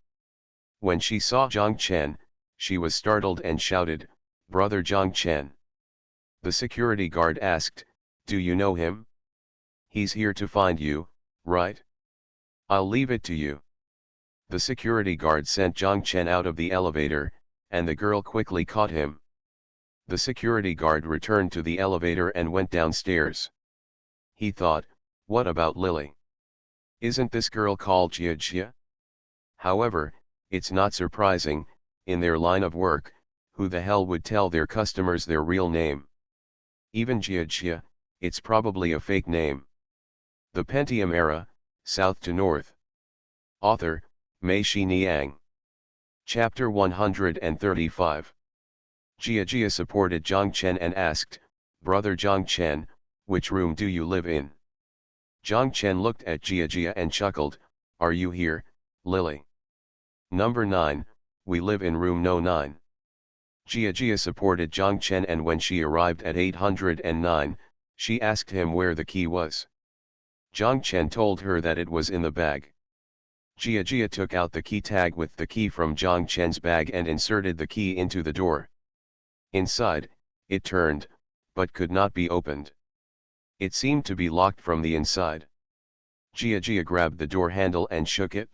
When she saw Zhang Chen, she was startled and shouted, Brother Zhang Chen. The security guard asked, do you know him? He's here to find you, right? I'll leave it to you. The security guard sent Zhang Chen out of the elevator, and the girl quickly caught him. The security guard returned to the elevator and went downstairs. He thought, what about Lily? Isn't this girl called Jia? However, it's not surprising, in their line of work, who the hell would tell their customers their real name? Even Jia, it's probably a fake name. The Pentium Era, South to North. Author, Mei Xiniang. Chapter 135. Jia supported Zhang Chen and asked, Brother Zhang Chen, which room do you live in? Zhang Chen looked at Jia and chuckled, are you here, Lily? Number 9, we live in room no 9. Jia supported Zhang Chen, and when she arrived at 809, she asked him where the key was. Zhang Chen told her that it was in the bag. Jia took out the key tag with the key from Zhang Chen's bag and inserted the key into the door. Inside, it turned, but could not be opened. It seemed to be locked from the inside. Jia grabbed the door handle and shook it.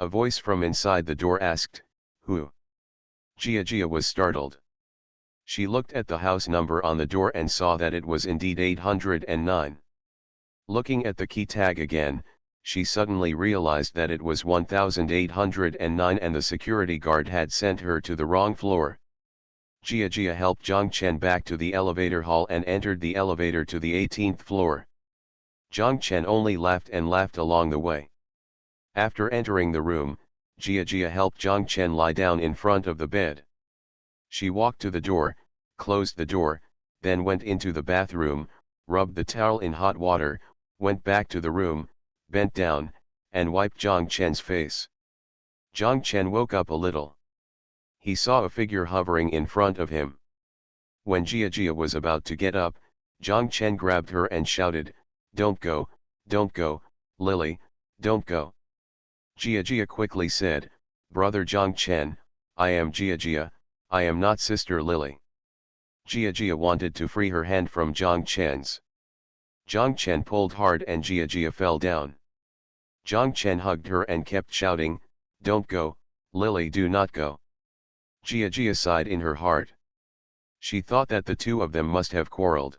A voice from inside the door asked, who? Jia was startled. She looked at the house number on the door and saw that it was indeed 809. Looking at the key tag again, she suddenly realized that it was 1809 and the security guard had sent her to the wrong floor. Jia helped Zhang Chen back to the elevator hall and entered the elevator to the 18th floor. Zhang Chen only laughed and laughed along the way. After entering the room, Jia helped Zhang Chen lie down in front of the bed. She walked to the door, closed the door, then went into the bathroom, rubbed the towel in hot water, went back to the room, bent down, and wiped Zhang Chen's face. Zhang Chen woke up a little. He saw a figure hovering in front of him. When Jia was about to get up, Zhang Chen grabbed her and shouted, don't go, Lily, don't go. Jia quickly said, Brother Zhang Chen, I am Jia, I am not Sister Lily. Jia wanted to free her hand from Zhang Chen's. Zhang Chen pulled hard and Jia fell down. Zhang Chen hugged her and kept shouting, don't go, Lily, do not go. Jia sighed in her heart. She thought that the two of them must have quarreled.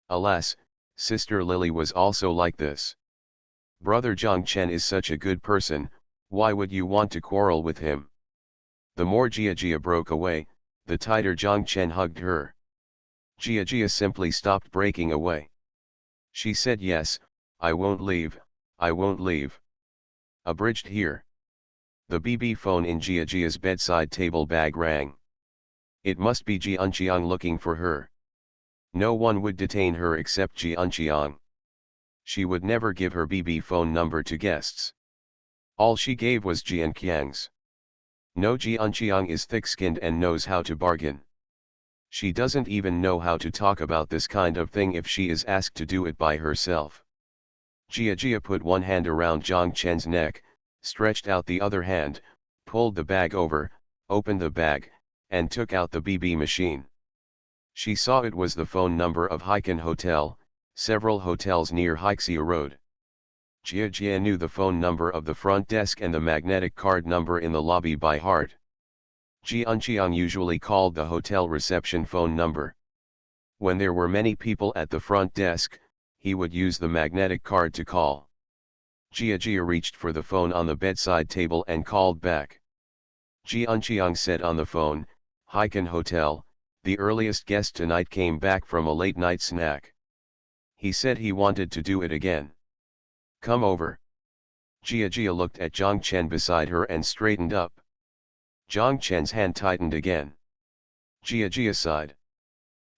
Alas, Sister Lily was also like this. Brother Zhang Chen is such a good person, why would you want to quarrel with him? The more Jia broke away, The tighter Jiang Chen hugged her. Jia simply stopped breaking away. She said, "Yes, I won't leave, I won't leave." Abridged here. The BB phone in Jia's bedside table bag rang. It must be Ji Unqiang looking for her. No one would detain her except Ji Unqiang. She would never give her BB phone number to guests. All she gave was Ji Unqiang's. No, Ji Unqiang is thick-skinned and knows how to bargain. She doesn't even know how to talk about this kind of thing if she is asked to do it by herself. Jia put one hand around Jiang Chen's neck, stretched out the other hand, pulled the bag over, opened the bag, and took out the BB machine. She saw it was the phone number of Haikan Hotel, several hotels near Haixia Road. Jia knew the phone number of the front desk and the magnetic card number in the lobby by heart. Ji Unqiang usually called the hotel reception phone number. When there were many people at the front desk, he would use the magnetic card to call. Jia reached for the phone on the bedside table and called back. Ji Unqiang said on the phone, "Haikan Hotel, the earliest guest tonight came back from a late night snack. He said he wanted to do it again. Come over." Jia looked at Jiang Chen beside her and straightened up. Jiang Chen's hand tightened again. Jia sighed.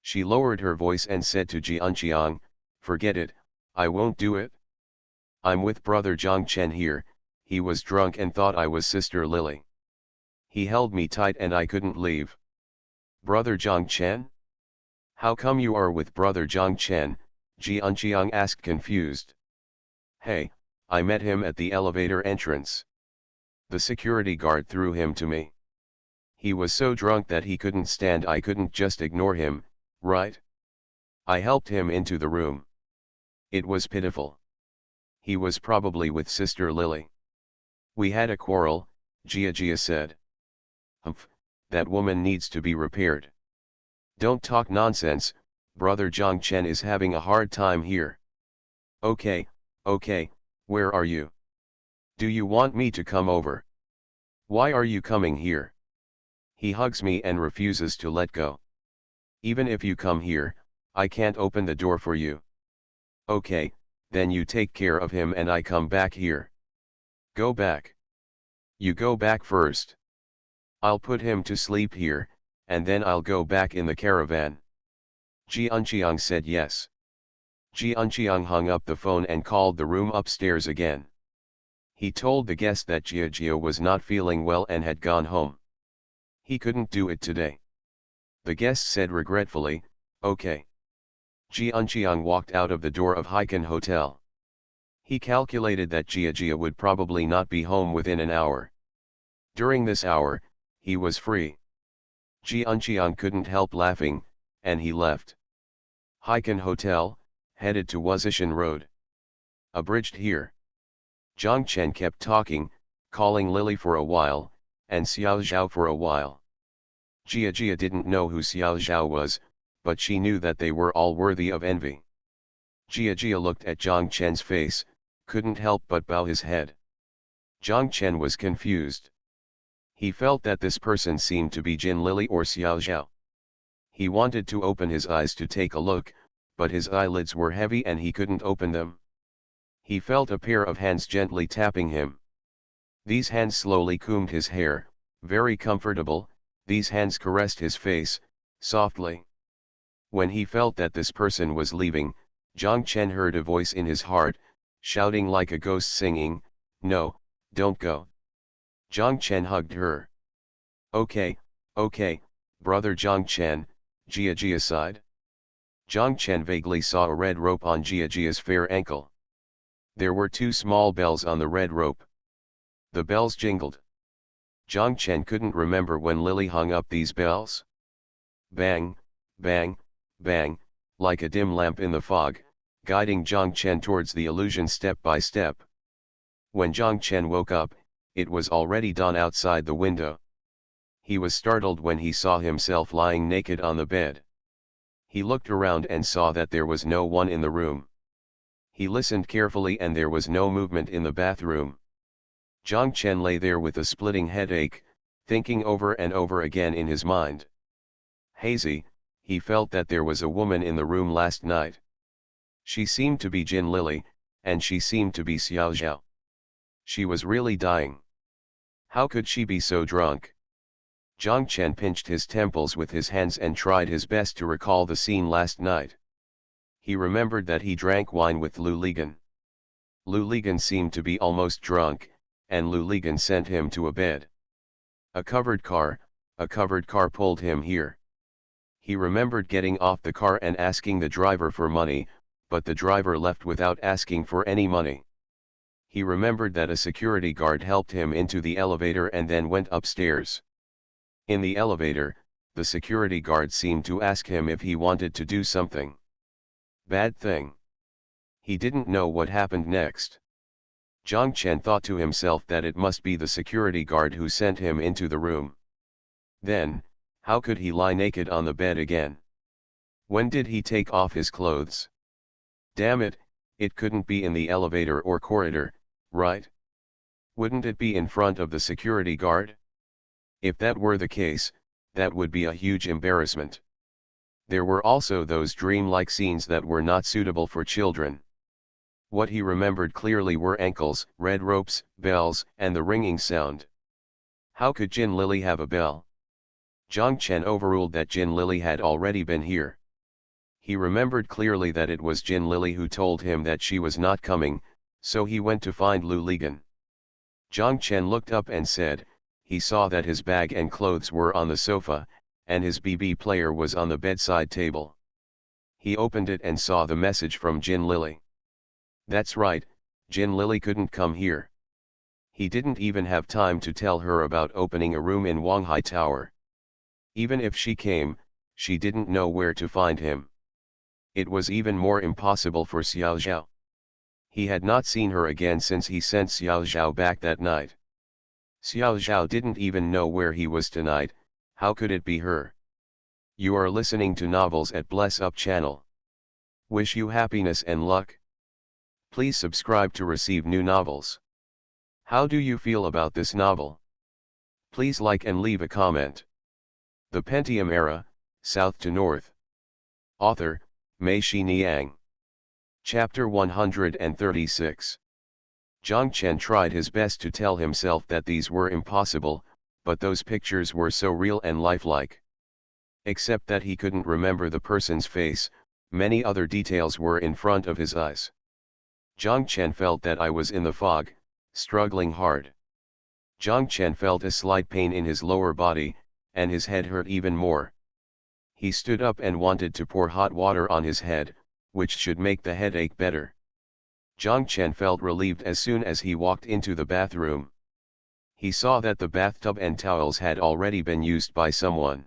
She lowered her voice and said to Ji Unqiang, "Forget it, I won't do it. I'm with brother Jiang Chen here, he was drunk and thought I was Sister Lily. He held me tight and I couldn't leave." "Brother Jiang Chen? How come you are with brother Jiang Chen?" Ji Unqiang asked, confused. "Hey, I met him at the elevator entrance. The security guard threw him to me. He was so drunk that he couldn't stand. I couldn't just ignore him, right? I helped him into the room. It was pitiful. He was probably with Sister Lily. We had a quarrel," Jia said. "Humph, that woman needs to be repaired. Don't talk nonsense, brother Jiang Chen is having a hard time here." Okay, where are you? Do you want me to come over? Why are you coming here? He hugs me and refuses to let go. Even if you come here, I can't open the door for you. Okay, then you take care of him and I come back here. Go back. You go back first. I'll put him to sleep here, and then I'll go back in the caravan." Ji Unqiang said yes. Ji Unqiang hung up the phone and called the room upstairs again. He told the guest that Jia was not feeling well and had gone home. He couldn't do it today. The guest said regretfully, "Okay." Ji Unqiang walked out of the door of Haikan Hotel. He calculated that Jia would probably not be home within an hour. During this hour, he was free. Ji Unqiang couldn't help laughing, and he left. Haikan Hotel, headed to Wuzishan Road. Abridged here. Jiang Chen kept talking, calling Lily for a while, and Xiao Zhao for a while. Jia didn't know who Xiao Zhao was, but she knew that they were all worthy of envy. Jia looked at Jiang Chen's face, couldn't help but bow his head. Jiang Chen was confused. He felt that this person seemed to be Jin Lily or Xiao Zhao. He wanted to open his eyes to take a look, but his eyelids were heavy and he couldn't open them. He felt a pair of hands gently tapping him. These hands slowly combed his hair, very comfortable. These hands caressed his face, softly. When he felt that this person was leaving, Jiang Chen heard a voice in his heart, shouting like a ghost singing, "No, don't go." Jiang Chen hugged her. Okay, brother Jiang Chen," Jia sighed. Jiang Chen vaguely saw a red rope on Jia's fair ankle. There were two small bells on the red rope. The bells jingled. Jiang Chen couldn't remember when Lily hung up these bells. Bang, bang, bang, like a dim lamp in the fog, guiding Jiang Chen towards the illusion step by step. When Jiang Chen woke up, it was already dawn outside the window. He was startled when he saw himself lying naked on the bed. He looked around and saw that there was no one in the room. He listened carefully and there was no movement in the bathroom. Jiang Chen lay there with a splitting headache, thinking over and over again in his mind. Hazy, he felt that there was a woman in the room last night. She seemed to be Jin Lily, and she seemed to be Xiao Zhao. She was really dying. How could she be so drunk? Zhang Chen pinched his temples with his hands and tried his best to recall the scene last night. He remembered that he drank wine with Lu Ligan. Lu Ligan seemed to be almost drunk, and Lu Ligan sent him to a bed. A covered car pulled him here. He remembered getting off the car and asking the driver for money, but the driver left without asking for any money. He remembered that a security guard helped him into the elevator and then went upstairs. In the elevator, the security guard seemed to ask him if he wanted to do something. Bad thing. He didn't know what happened next. Zhang Chen thought to himself that it must be the security guard who sent him into the room. Then, how could he lie naked on the bed again? When did he take off his clothes? Damn it, it couldn't be in the elevator or corridor, right? Wouldn't it be in front of the security guard? If that were the case, that would be a huge embarrassment. There were also those dream-like scenes that were not suitable for children. What he remembered clearly were ankles, red ropes, bells, and the ringing sound. How could Jin Lily have a bell? Zhang Chen overruled that Jin Lily had already been here. He remembered clearly that it was Jin Lily who told him that she was not coming, so he went to find Lu Ligan. Zhang Chen looked up and said, he saw that his bag and clothes were on the sofa, and his BB player was on the bedside table. He opened it and saw the message from Jin Lily. That's right, Jin Lily couldn't come here. He didn't even have time to tell her about opening a room in Wanghai Tower. Even if she came, she didn't know where to find him. It was even more impossible for Xiao Zhao. He had not seen her again since he sent Xiao Zhao back that night. Xiao Zhao didn't even know where he was tonight. How could it be her? You are listening to Novels at Bless Up channel. Wish you happiness and luck. Please subscribe to receive new novels. How do you feel about this novel? Please like and leave a comment. The Pentium Era, South to North. Author, Mei Shi Niang. Chapter 136. Zhang Chen tried his best to tell himself that these were impossible, but those pictures were so real and lifelike. Except that he couldn't remember the person's face, many other details were in front of his eyes. Zhang Chen felt that I was in the fog, struggling hard. Zhang Chen felt a slight pain in his lower body, and his head hurt even more. He stood up and wanted to pour hot water on his head, which should make the headache better. Zhang Chen felt relieved as soon as he walked into the bathroom. He saw that the bathtub and towels had already been used by someone.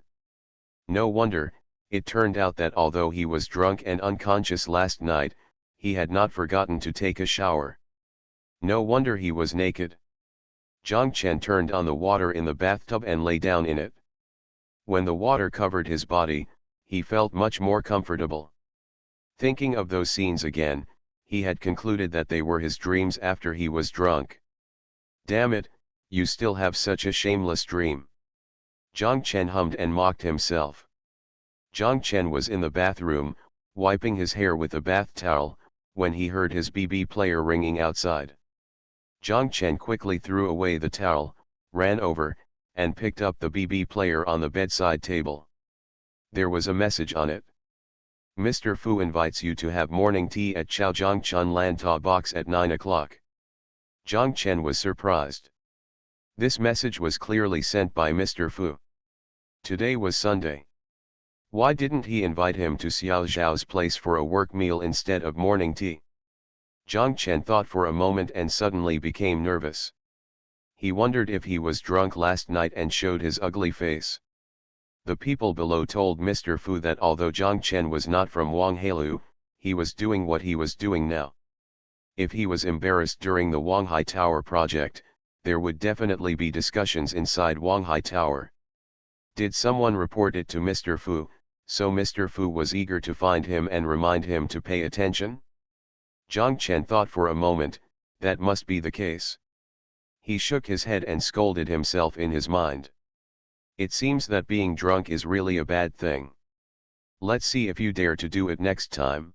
No wonder, it turned out that although he was drunk and unconscious last night, he had not forgotten to take a shower. No wonder he was naked. Zhang Chen turned on the water in the bathtub and lay down in it. When the water covered his body, he felt much more comfortable. Thinking of those scenes again, he had concluded that they were his dreams after he was drunk. Damn it, you still have such a shameless dream. Zhang Chen hummed and mocked himself. Zhang Chen was in the bathroom, wiping his hair with a bath towel, when he heard his BB player ringing outside. Zhang Chen quickly threw away the towel, ran over, and picked up the BB player on the bedside table. There was a message on it. Mr. Fu invites you to have morning tea at Chaojiang Chunlan Ta Box at 9 o'clock. Zhang Chen was surprised. This message was clearly sent by Mr. Fu. Today was Sunday. Why didn't he invite him to Xiao Zhao's place for a work meal instead of morning tea? Zhang Chen thought for a moment and suddenly became nervous. He wondered if he was drunk last night and showed his ugly face. The people below told Mr. Fu that although Zhang Chen was not from Wanghailu, he was doing what he was doing now. If he was embarrassed during the Wanghai Tower project, there would definitely be discussions inside Wanghai Tower. Did someone report it to Mr. Fu, so Mr. Fu was eager to find him and remind him to pay attention? Zhang Chen thought for a moment, that must be the case. He shook his head and scolded himself in his mind. It seems that being drunk is really a bad thing. Let's see if you dare to do it next time.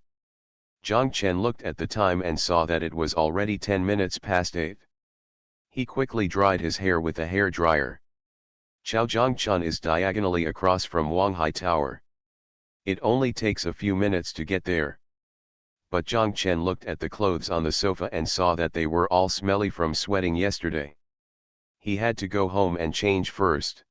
Jiang Chen looked at the time and saw that it was already 10 minutes past 8. He quickly dried his hair with a hair dryer. Chaojiangchun is diagonally across from Wanghai Tower. It only takes a few minutes to get there. But Jiang Chen looked at the clothes on the sofa and saw that they were all smelly from sweating yesterday. He had to go home and change first.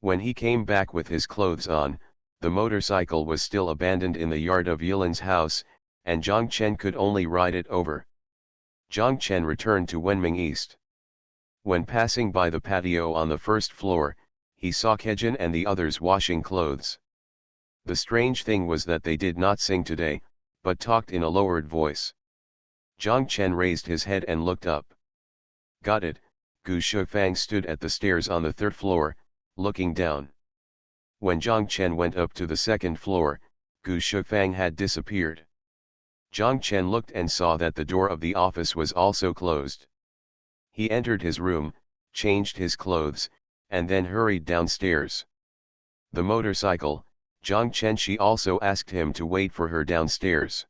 When he came back with his clothes on, the motorcycle was still abandoned in the yard of Yilin's house, and Jiang Chen could only ride it over. Jiang Chen returned to Wenming East. When passing by the patio on the first floor, he saw Kejin and the others washing clothes. The strange thing was that they did not sing today, but talked in a lowered voice. Jiang Chen raised his head and looked up. Got it, Gu Shufang stood at the stairs on the third floor, looking down. When Jiang Chen went up to the second floor, Gu Shufang had disappeared. Jiang Chen looked and saw that the door of the office was also closed. He entered his room, changed his clothes, and then hurried downstairs. The motorcycle, Jiang Chen, she also asked him to wait for her downstairs.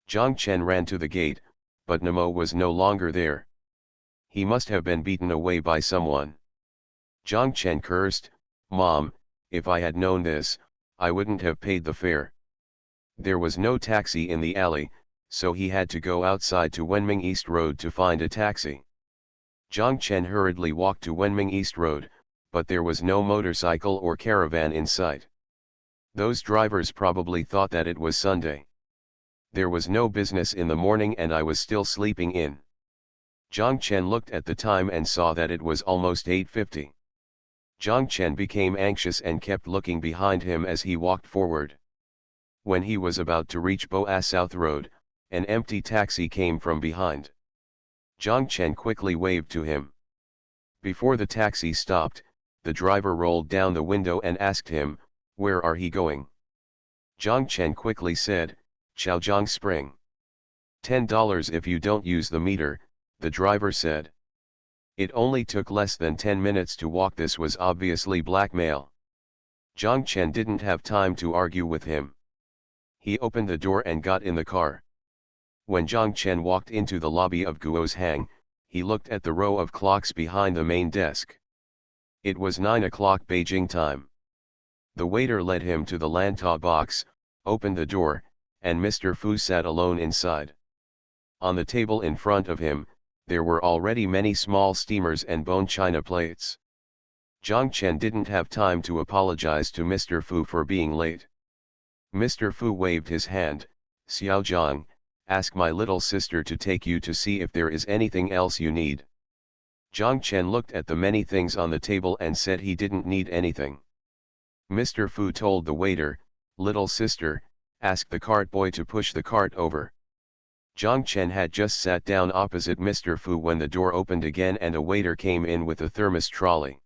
Jiang Chen ran to the gate, but Nemo was no longer there. He must have been beaten away by someone. Jiang Chen cursed, "Mom, if I had known this, I wouldn't have paid the fare." There was no taxi in the alley, so he had to go outside to Wenming East Road to find a taxi. Jiang Chen hurriedly walked to Wenming East Road, but there was no motorcycle or caravan in sight. Those drivers probably thought that it was Sunday. There was no business in the morning and I was still sleeping in. Jiang Chen looked at the time and saw that it was almost 8:50. Jiang Chen became anxious and kept looking behind him as he walked forward. When he was about to reach Boa South Road, an empty taxi came from behind. Jiang Chen quickly waved to him. Before the taxi stopped, the driver rolled down the window and asked him, "Where are he going?" Jiang Chen quickly said, "Chaojiang Spring." $10 if you don't use the meter, the driver said. It only took less than 10 minutes to walk. This was obviously blackmail. Jiang Chen didn't have time to argue with him. He opened the door and got in the car. When Jiang Chen walked into the lobby of Guo's Hang, he looked at the row of clocks behind the main desk. It was 9 o'clock Beijing time. The waiter led him to the Lanta box, opened the door, and Mr. Fu sat alone inside. On the table in front of him, there were already many small steamers and bone china plates. Jiang Chen didn't have time to apologize to Mr. Fu for being late. Mr. Fu waved his hand. "Xiaojiang, ask my little sister to take you to see if there is anything else you need." Jiang Chen looked at the many things on the table and said he didn't need anything. Mr. Fu told the waiter, "Little sister, ask the cart boy to push the cart over." Jiang Chen had just sat down opposite Mr. Fu when the door opened again and a waiter came in with a thermos trolley.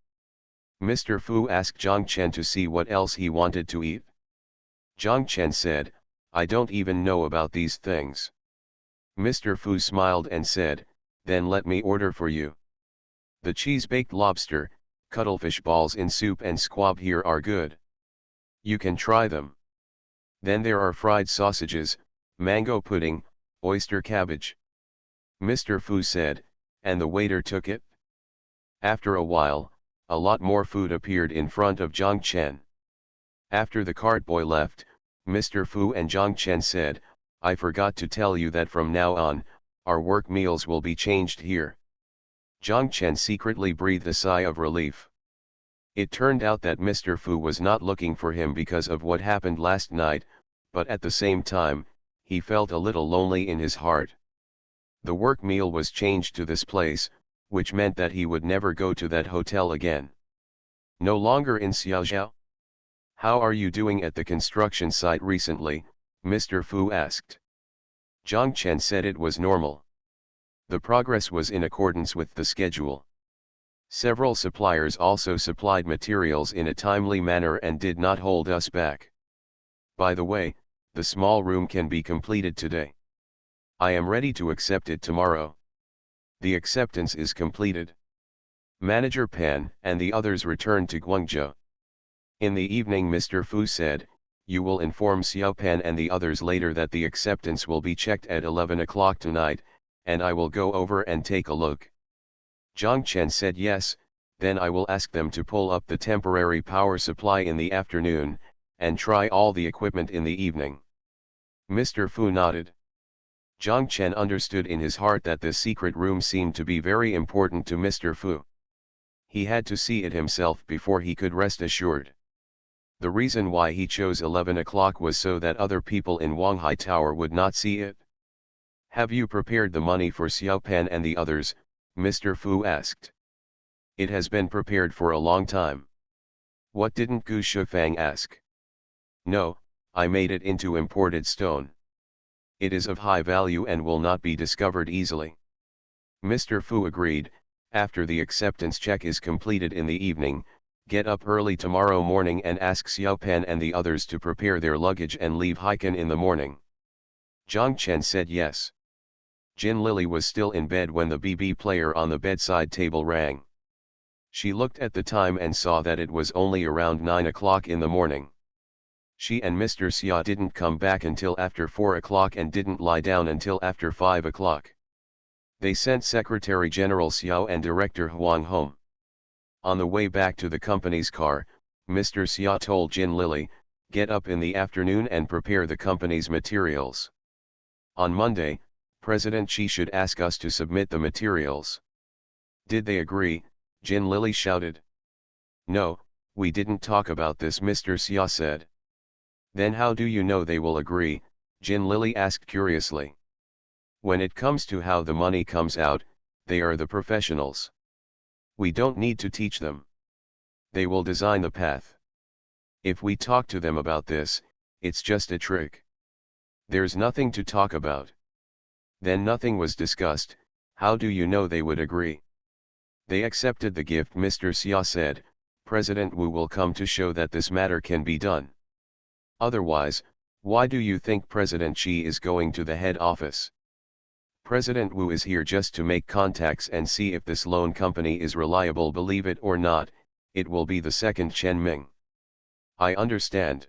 Mr. Fu asked Jiang Chen to see what else he wanted to eat. Jiang Chen said, "I don't even know about these things." Mr. Fu smiled and said, "Then let me order for you. The cheese-baked lobster, cuttlefish balls in soup and squab here are good. You can try them. Then there are fried sausages, mango pudding, oyster cabbage." Mr. Fu said, and the waiter took it. After a while, a lot more food appeared in front of Jiang Chen. After the cart boy left, Mr. Fu and Jiang Chen said, "I forgot to tell you that from now on, our work meals will be changed here." Jiang Chen secretly breathed a sigh of relief. It turned out that Mr. Fu was not looking for him because of what happened last night, but at the same time, he felt a little lonely in his heart. The work meal was changed to this place, which meant that he would never go to that hotel again. No longer in Xiaojiao? "How are you doing at the construction site recently?" Mr. Fu asked. Jiang Chen said it was normal. The progress was in accordance with the schedule. Several suppliers also supplied materials in a timely manner and did not hold us back. By the way, the small room can be completed today. I am ready to accept it tomorrow. The acceptance is completed. Manager Pan and the others returned to Guangzhou. In the evening Mr. Fu said, "You will inform Xiao Pan and the others later that the acceptance will be checked at 11 o'clock tonight, and I will go over and take a look." Zhang Chen said yes, then I will ask them to pull up the temporary power supply in the afternoon, and try all the equipment in the evening. Mr. Fu nodded. Zhang Chen understood in his heart that this secret room seemed to be very important to Mr. Fu. He had to see it himself before he could rest assured. The reason why he chose 11 o'clock was so that other people in Wanghai Tower would not see it. "Have you prepared the money for Xiao Pan and the others?" Mr. Fu asked. "It has been prepared for a long time." "What didn't Gu Shufang ask?" "No, I made it into imported stone. It is of high value and will not be discovered easily." Mr. Fu agreed. "After the acceptance check is completed in the evening, get up early tomorrow morning and ask Xiao Pan and the others to prepare their luggage and leave Haikan in the morning." Zhang Chen said yes. Jin Lily was still in bed when the BB player on the bedside table rang. She looked at the time and saw that it was only around 9 o'clock in the morning. She and Mr. Xia didn't come back until after 4 o'clock and didn't lie down until after 5 o'clock. They sent Secretary General Xiao and Director Huang home. On the way back to the company's car, Mr. Xia told Jin Lily, "Get up in the afternoon and prepare the company's materials. On Monday, President Xi should ask us to submit the materials." "Did they agree?" Jin Lily shouted. "No, we didn't talk about this," Mr. Xia said. "Then how do you know they will agree?" Jin Lily asked curiously. "When it comes to how the money comes out, they are the professionals. We don't need to teach them. They will design the path. If we talk to them about this, it's just a trick. There's nothing to talk about." "Then nothing was discussed. How do you know they would agree?" "They accepted the gift," Mr. Xia said. "President Wu will come to show that this matter can be done. Otherwise, why do you think President Xi is going to the head office? President Wu is here just to make contacts and see if this loan company is reliable. Believe it or not, it will be the second Chen Ming." "I understand.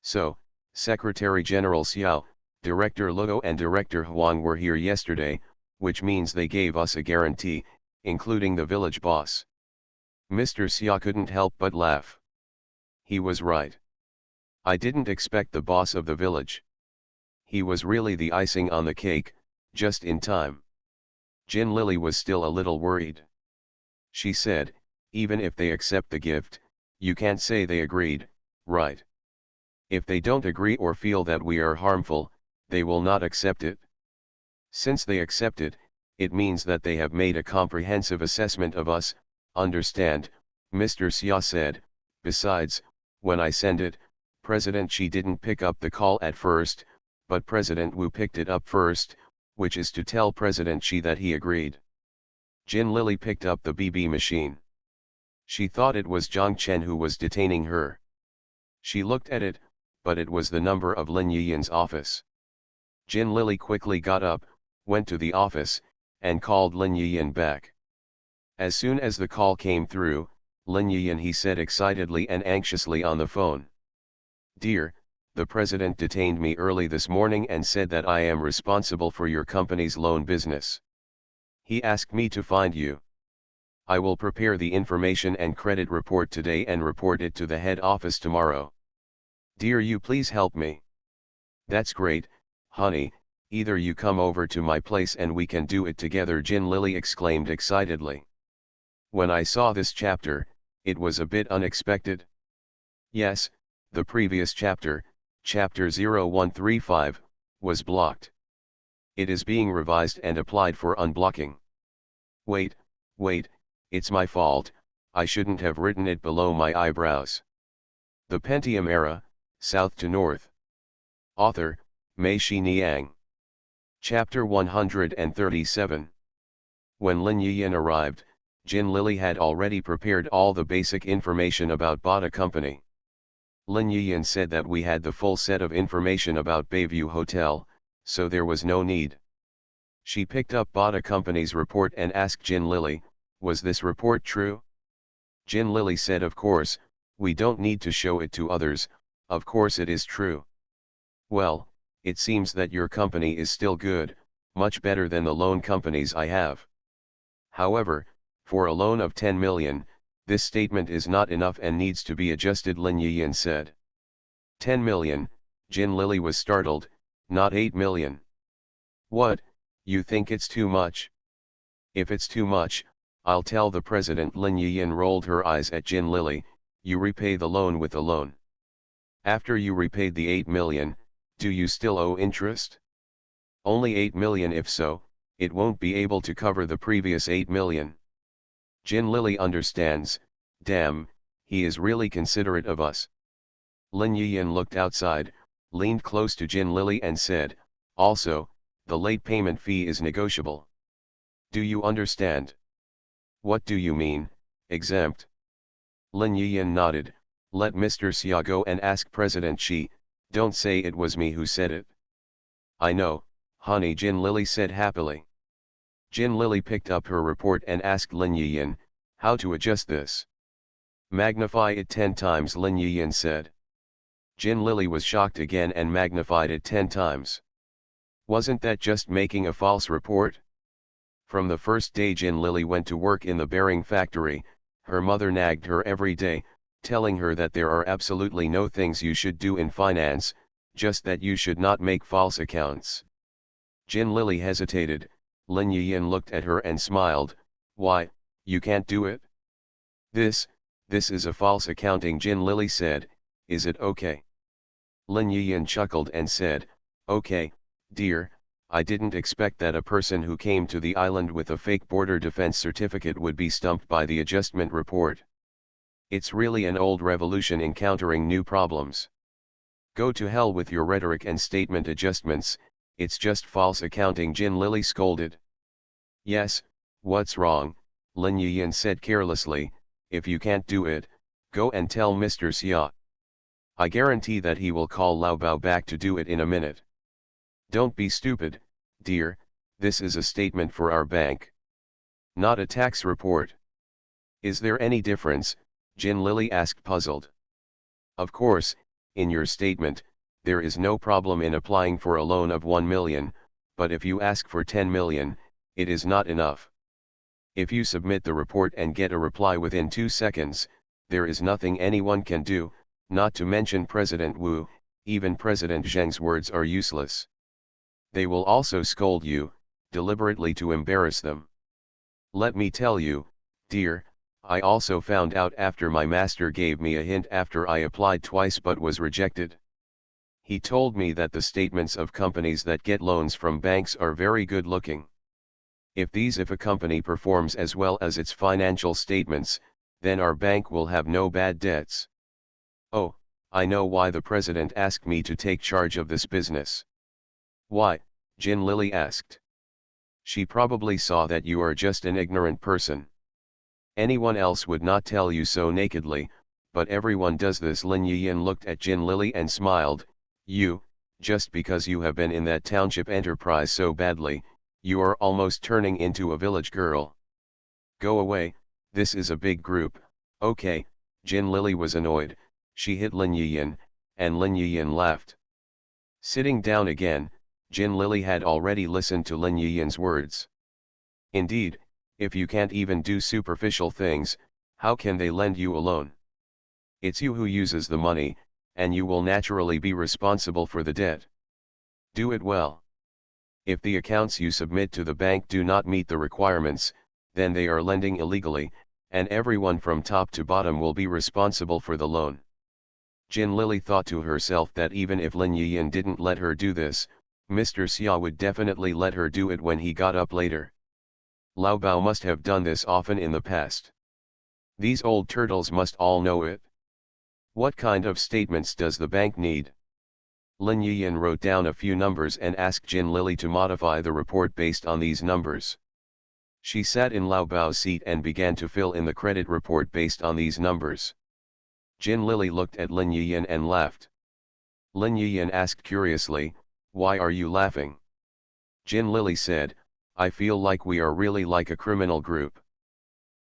So, Secretary General Xiao, Director Luo and Director Huang were here yesterday, which means they gave us a guarantee, including the village boss." Mr. Xia couldn't help but laugh. He was right. I didn't expect the boss of the village. He was really the icing on the cake, just in time. Jin Lily was still a little worried. She said, "Even if they accept the gift, you can't say they agreed, right? If they don't agree or feel that we are harmful, they will not accept it. Since they accept it, it means that they have made a comprehensive assessment of us, understand?" Mr. Xia said. "Besides, when I send it, President Xi didn't pick up the call at first, but President Wu picked it up first, which is to tell President Xi that he agreed." Jin Lily picked up the BB machine. She thought it was Zhang Chen who was detaining her. She looked at it, but it was the number of Lin Yiyan's office. Jin Lily quickly got up, went to the office, and called Lin Yiyan back. As soon as the call came through, Lin Yiyan, he said excitedly and anxiously on the phone. "Dear, the president detained me early this morning and said that I am responsible for your company's loan business. He asked me to find you. I will prepare the information and credit report today and report it to the head office tomorrow. Dear, you please help me." "That's great, honey, either you come over to my place and we can do it together," Jin Lily exclaimed excitedly. "When I saw this chapter, it was a bit unexpected." Yes, the previous chapter, chapter 0135, was blocked. It is being revised and applied for unblocking. Wait, it's my fault, I shouldn't have written it below my eyebrows. The Pentium Era, South to North. Author, Mei Xiniang. Chapter 137. When Lin Yiyan arrived, Jin Lily had already prepared all the basic information about Bata Company. Lin Yiyan said that we had the full set of information about Bayview Hotel, so there was no need. She picked up Bata Company's report and asked Jin Lily, Was this report true? Jin Lily said, of course, we don't need to show it to others, of course it is true. Well, it seems that your company is still good, much better than the loan companies I have. However, for a loan of 10 million, this statement is not enough and needs to be adjusted, Lin Yiyan said. 10 million, Jin Lily was startled, not 8 million. What, you think it's too much? If it's too much, I'll tell the president. Lin Yiyan rolled her eyes at Jin Lily. You repay the loan with a loan. After you repaid the 8 million, do you still owe interest? Only 8 million. If so, it won't be able to cover the previous 8 million. Jin Lily understands. Damn, he is really considerate of us. Lin Yiyan looked outside, leaned close to Jin Lily and said, also, the late payment fee is negotiable. Do you understand? What do you mean, exempt? Lin Yiyan nodded. Let Mr. Xia go and ask President Xi, don't say it was me who said it. I know, honey, Jin Lily said happily. Jin Lily picked up her report and asked Lin Yiyan, how to adjust this? Magnify it 10 times, Lin Yiyan said. Jin Lily was shocked again and magnified it 10 times. Wasn't that just making a false report? From the first day Jin Lily went to work in the bearing factory, her mother nagged her every day, telling her that there are absolutely no things you should do in finance, just that you should not make false accounts. Jin Lily hesitated. Lin Yiyan looked at her and smiled. Why, you can't do it? This is a false accounting, Jin Lily said. Is it okay? Lin Yiyan chuckled and said, okay, dear, I didn't expect that a person who came to the island with a fake border defense certificate would be stumped by the adjustment report. It's really an old revolution encountering new problems. Go to hell with your rhetoric and statement adjustments, it's just false accounting, Jin Lily scolded. Yes, what's wrong? Lin Yiyan said carelessly. If you can't do it, go and tell Mr. Xia. I guarantee that he will call Lao Bao back to do it in a minute. Don't be stupid, dear, this is a statement for our bank. Not a tax report. Is there any difference? Jin Lily asked, puzzled. Of course, in your statement, there is no problem in applying for a loan of 1 million, but if you ask for 10 million, it is not enough. If you submit the report and get a reply within 2 seconds, there is nothing anyone can do, not to mention President Wu, even President Zheng's words are useless. They will also scold you, deliberately to embarrass them. Let me tell you, dear, I also found out after my master gave me a hint after I applied twice but was rejected. He told me that the statements of companies that get loans from banks are very good looking. If a company performs as well as its financial statements, then our bank will have no bad debts. Oh, I know why the president asked me to take charge of this business. Why? Jin Lily asked. She probably saw that you are just an ignorant person. Anyone else would not tell you so nakedly, but everyone does this. Lin Yiyan looked at Jin Lily and smiled. You, just because you have been in that township enterprise so badly, you are almost turning into a village girl. Go away, this is a big group. Okay, Jin Lily was annoyed. She hit Lin Yiyan, and Lin Yiyan laughed. Sitting down again, Jin Lily had already listened to Lin Yiyan's words. Indeed, if you can't even do superficial things, how can they lend you a loan? It's you who uses the money, and you will naturally be responsible for the debt. Do it well. If the accounts you submit to the bank do not meet the requirements, then they are lending illegally, and everyone from top to bottom will be responsible for the loan. Jin Lily thought to herself that even if Lin Yiyan didn't let her do this, Mr. Xia would definitely let her do it when he got up later. Lao Bao must have done this often in the past. These old turtles must all know it. What kind of statements does the bank need? Lin Yiyan wrote down a few numbers and asked Jin Lily to modify the report based on these numbers. She sat in Lao Bao's seat and began to fill in the credit report based on these numbers. Jin Lily looked at Lin Yiyan and laughed. Lin Yiyan asked curiously, why are you laughing? Jin Lily said, I feel like we are really like a criminal group.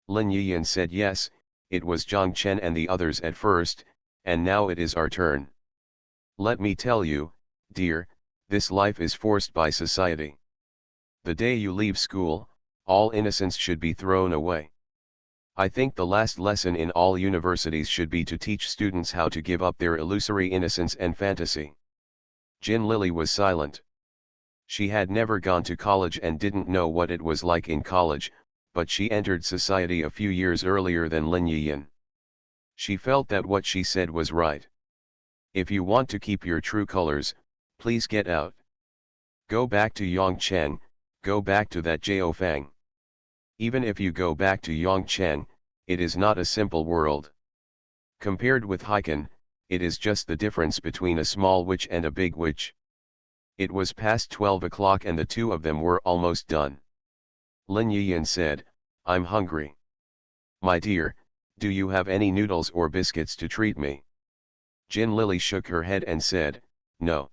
Lin Yiyan said yes, it was Zhang Chen and the others at first, and now it is our turn. Let me tell you, dear, this life is forced by society. The day you leave school, all innocence should be thrown away. I think the last lesson in all universities should be to teach students how to give up their illusory innocence and fantasy. Jin Lily was silent. She had never gone to college and didn't know what it was like in college, but she entered society a few years earlier than Lin Yiyan. She felt that what she said was right. If you want to keep your true colors, please get out. Go back to Yongcheng, go back to that Jiao Fang. Even if you go back to Yongcheng, it is not a simple world. Compared with Heiken, it is just the difference between a small witch and a big witch. It was past 12 o'clock and the two of them were almost done. Lin Yiyan said, I'm hungry. My dear, do you have any noodles or biscuits to treat me? Jin Lily shook her head and said, no.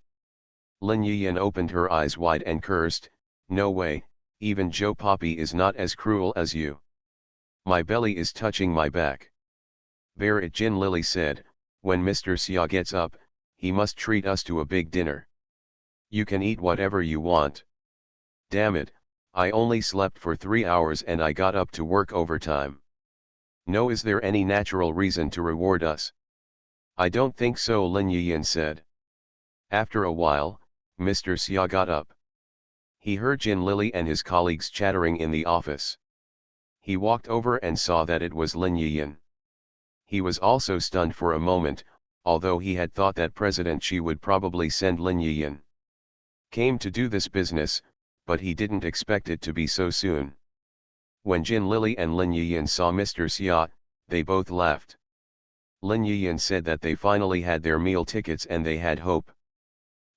Lin Yiyan opened her eyes wide and cursed, no way, even Joe Poppy is not as cruel as you. My belly is touching my back. Bear it, Jin Lily said, when Mr. Xia gets up, he must treat us to a big dinner. You can eat whatever you want. Damn it, I only slept for 3 hours and I got up to work overtime. No, is there any natural reason to reward us? I don't think so, Lin Yiyan said. After a while, Mr. Xia got up. He heard Jin Lily and his colleagues chattering in the office. He walked over and saw that it was Lin Yiyan. He was also stunned for a moment, although he had thought that President Xi would probably send Lin Yiyan. Came to do this business, but he didn't expect it to be so soon. When Jin Lily and Lin Yiyan saw Mr. Xia, they both laughed. Lin Yiyan said that they finally had their meal tickets and they had hope.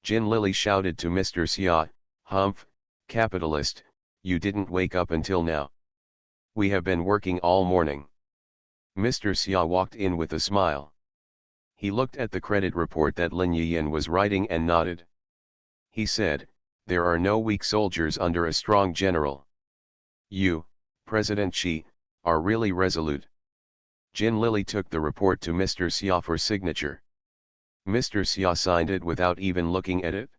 Jin Lily shouted to Mr. Xia, Humph, capitalist, you didn't wake up until now. We have been working all morning. Mr. Xia walked in with a smile. He looked at the credit report that Lin Yiyan was writing and nodded. He said, there are no weak soldiers under a strong general. You, President Xi, are really resolute. Jin Lily took the report to Mr. Xia for signature. Mr. Xia signed it without even looking at it.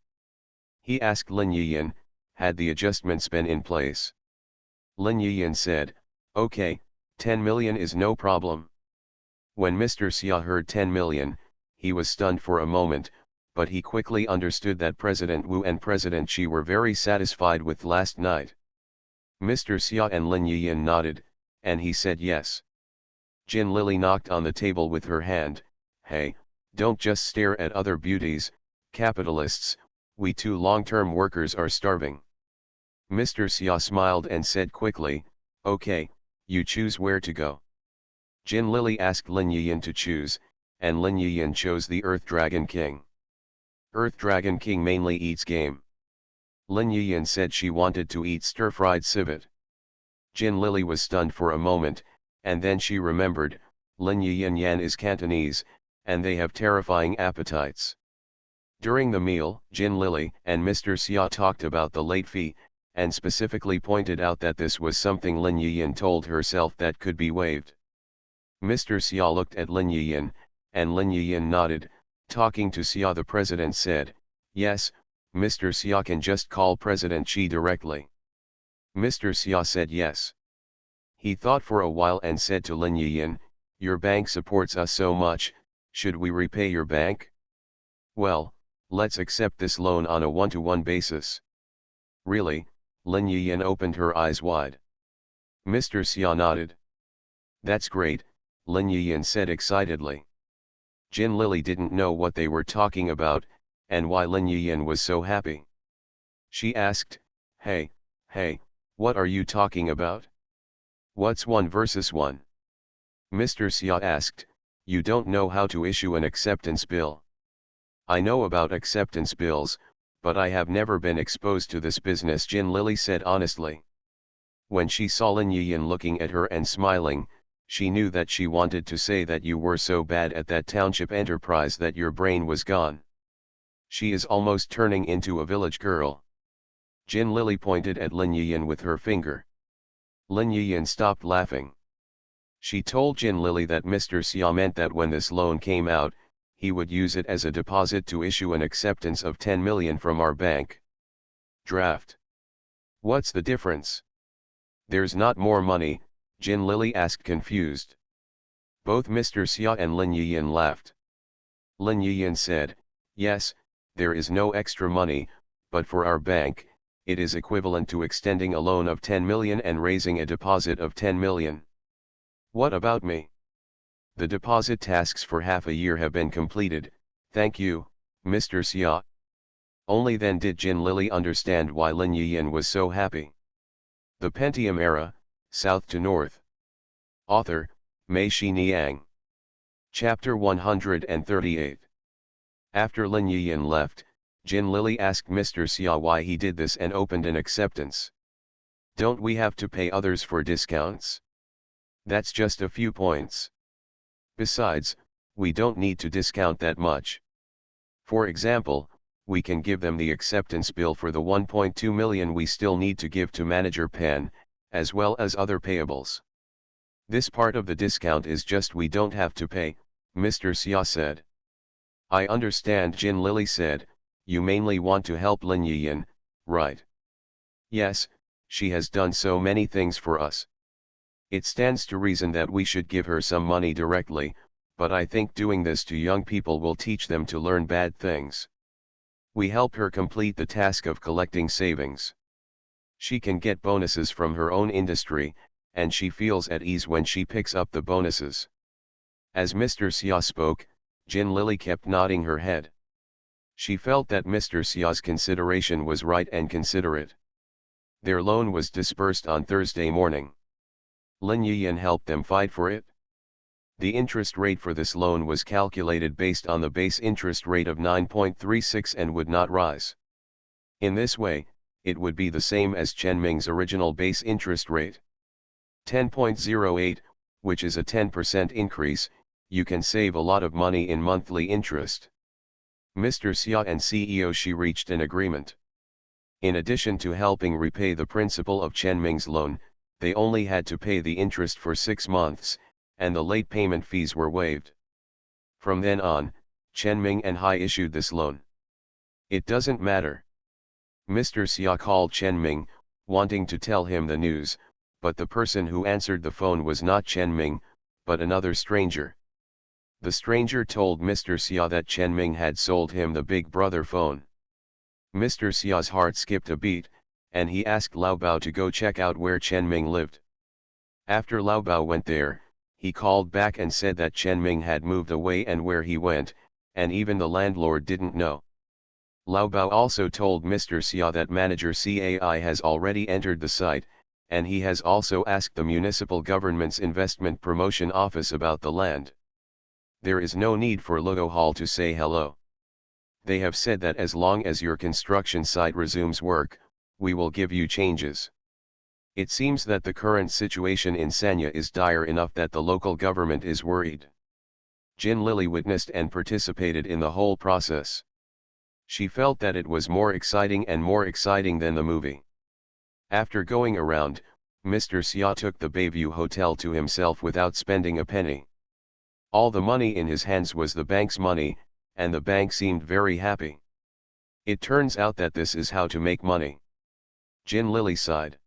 He asked Lin Yiyan, had the adjustments been in place? Lin Yiyan said, okay, 10 million is no problem. When Mr. Xia heard 10 million, he was stunned for a moment, but he quickly understood that President Wu and President Xi were very satisfied with last night. Mr. Xia and Lin Yiyan nodded, and he said yes. Jin Lily knocked on the table with her hand, hey, don't just stare at other beauties, capitalists, we two long-term workers are starving. Mr. Xia smiled and said quickly, okay, you choose where to go. Jin Lily asked Lin Yiyan to choose, and Lin Yiyan chose the Earth Dragon King. Earth Dragon King mainly eats game. Lin Yiyan said she wanted to eat stir-fried civet. Jin Lily was stunned for a moment, and then she remembered, Lin Yiyan is Cantonese, and they have terrifying appetites. During the meal, Jin Lily and Mr. Xia talked about the late fee, and specifically pointed out that this was something Lin Yiyan told herself that could be waived. Mr. Xia looked at Lin Yiyan, and Lin Yiyan nodded. Talking to Xia, the president said, yes, Mr. Xia can just call President Xi directly. Mr. Xia said yes. He thought for a while and said to Lin Yiyan, your bank supports us so much, should we repay your bank? Well, let's accept this loan on a one-to-one basis. Really? Lin Yiyan opened her eyes wide. Mr. Xia nodded. That's great, Lin Yiyan said excitedly. Jin Lily didn't know what they were talking about, and why Lin Yiyan was so happy. She asked, hey, what are you talking about? What's 1 versus 1? Mr. Xia asked, you don't know how to issue an acceptance bill. I know about acceptance bills, but I have never been exposed to this business, Jin Lily said honestly. When she saw Lin Yiyan looking at her and smiling, she knew that she wanted to say that you were so bad at that township enterprise that your brain was gone. She is almost turning into a village girl. Jin Lily pointed at Lin Yiyan with her finger. Lin Yiyan stopped laughing. She told Jin Lily that Mr. Xia meant that when this loan came out, he would use it as a deposit to issue an acceptance of 10 million from our bank. Draft. What's the difference? There's not more money, Jin Lily asked confused. Both Mr. Xia and Lin Yiyan laughed. Lin Yiyan said, yes, there is no extra money, but for our bank, it is equivalent to extending a loan of 10 million and raising a deposit of 10 million. What about me? The deposit tasks for half a year have been completed, thank you, Mr. Xia. Only then did Jin Lily understand why Lin Yiyan was so happy. The Pentium Era, South to North. Author, Mei Xiniang. Chapter 138. After Lin Yiyan left, Jin Lily asked Mr. Xia why he did this and opened an acceptance. Don't we have to pay others for discounts? That's just a few points. Besides, we don't need to discount that much. For example, we can give them the acceptance bill for the 1.2 million we still need to give to Manager Pan, as well as other payables. This part of the discount is just we don't have to pay, Mr. Xia said. I understand, Jin Lily said, you mainly want to help Lin Yiyan, right? Yes, she has done so many things for us. It stands to reason that we should give her some money directly, but I think doing this to young people will teach them to learn bad things. We help her complete the task of collecting savings. She can get bonuses from her own industry, and she feels at ease when she picks up the bonuses. As Mr. Xia spoke, Jin Lily kept nodding her head. She felt that Mr. Xia's consideration was right and considerate. Their loan was disbursed on Thursday morning. Lin Yiyan helped them fight for it. The interest rate for this loan was calculated based on the base interest rate of 9.36 and would not rise. In this way, it would be the same as Chen Ming's original base interest rate. 10.08, which is a 10% increase, you can save a lot of money in monthly interest. Mr. Xia and CEO Shi reached an agreement. In addition to helping repay the principal of Chen Ming's loan, they only had to pay the interest for 6 months, and the late payment fees were waived. From then on, Chen Ming and Hai issued this loan. It doesn't matter. Mr. Xia called Chen Ming, wanting to tell him the news, but the person who answered the phone was not Chen Ming, but another stranger. The stranger told Mr. Xia that Chen Ming had sold him the Big Brother phone. Mr. Xia's heart skipped a beat, and he asked Lao Bao to go check out where Chen Ming lived. After Lao Bao went there, he called back and said that Chen Ming had moved away and where he went, and even the landlord didn't know. Lao Bao also told Mr. Xia that Manager Cai has already entered the site, and he has also asked the municipal government's investment promotion office about the land. There is no need for Luo Hall to say hello. They have said that as long as your construction site resumes work, we will give you changes. It seems that the current situation in Sanya is dire enough that the local government is worried. Jin Lily witnessed and participated in the whole process. She felt that it was more exciting than the movie. After going around, Mr. Xia took the Bayview Hotel to himself without spending a penny. All the money in his hands was the bank's money, and the bank seemed very happy. It turns out that this is how to make money. Jin Lily sighed.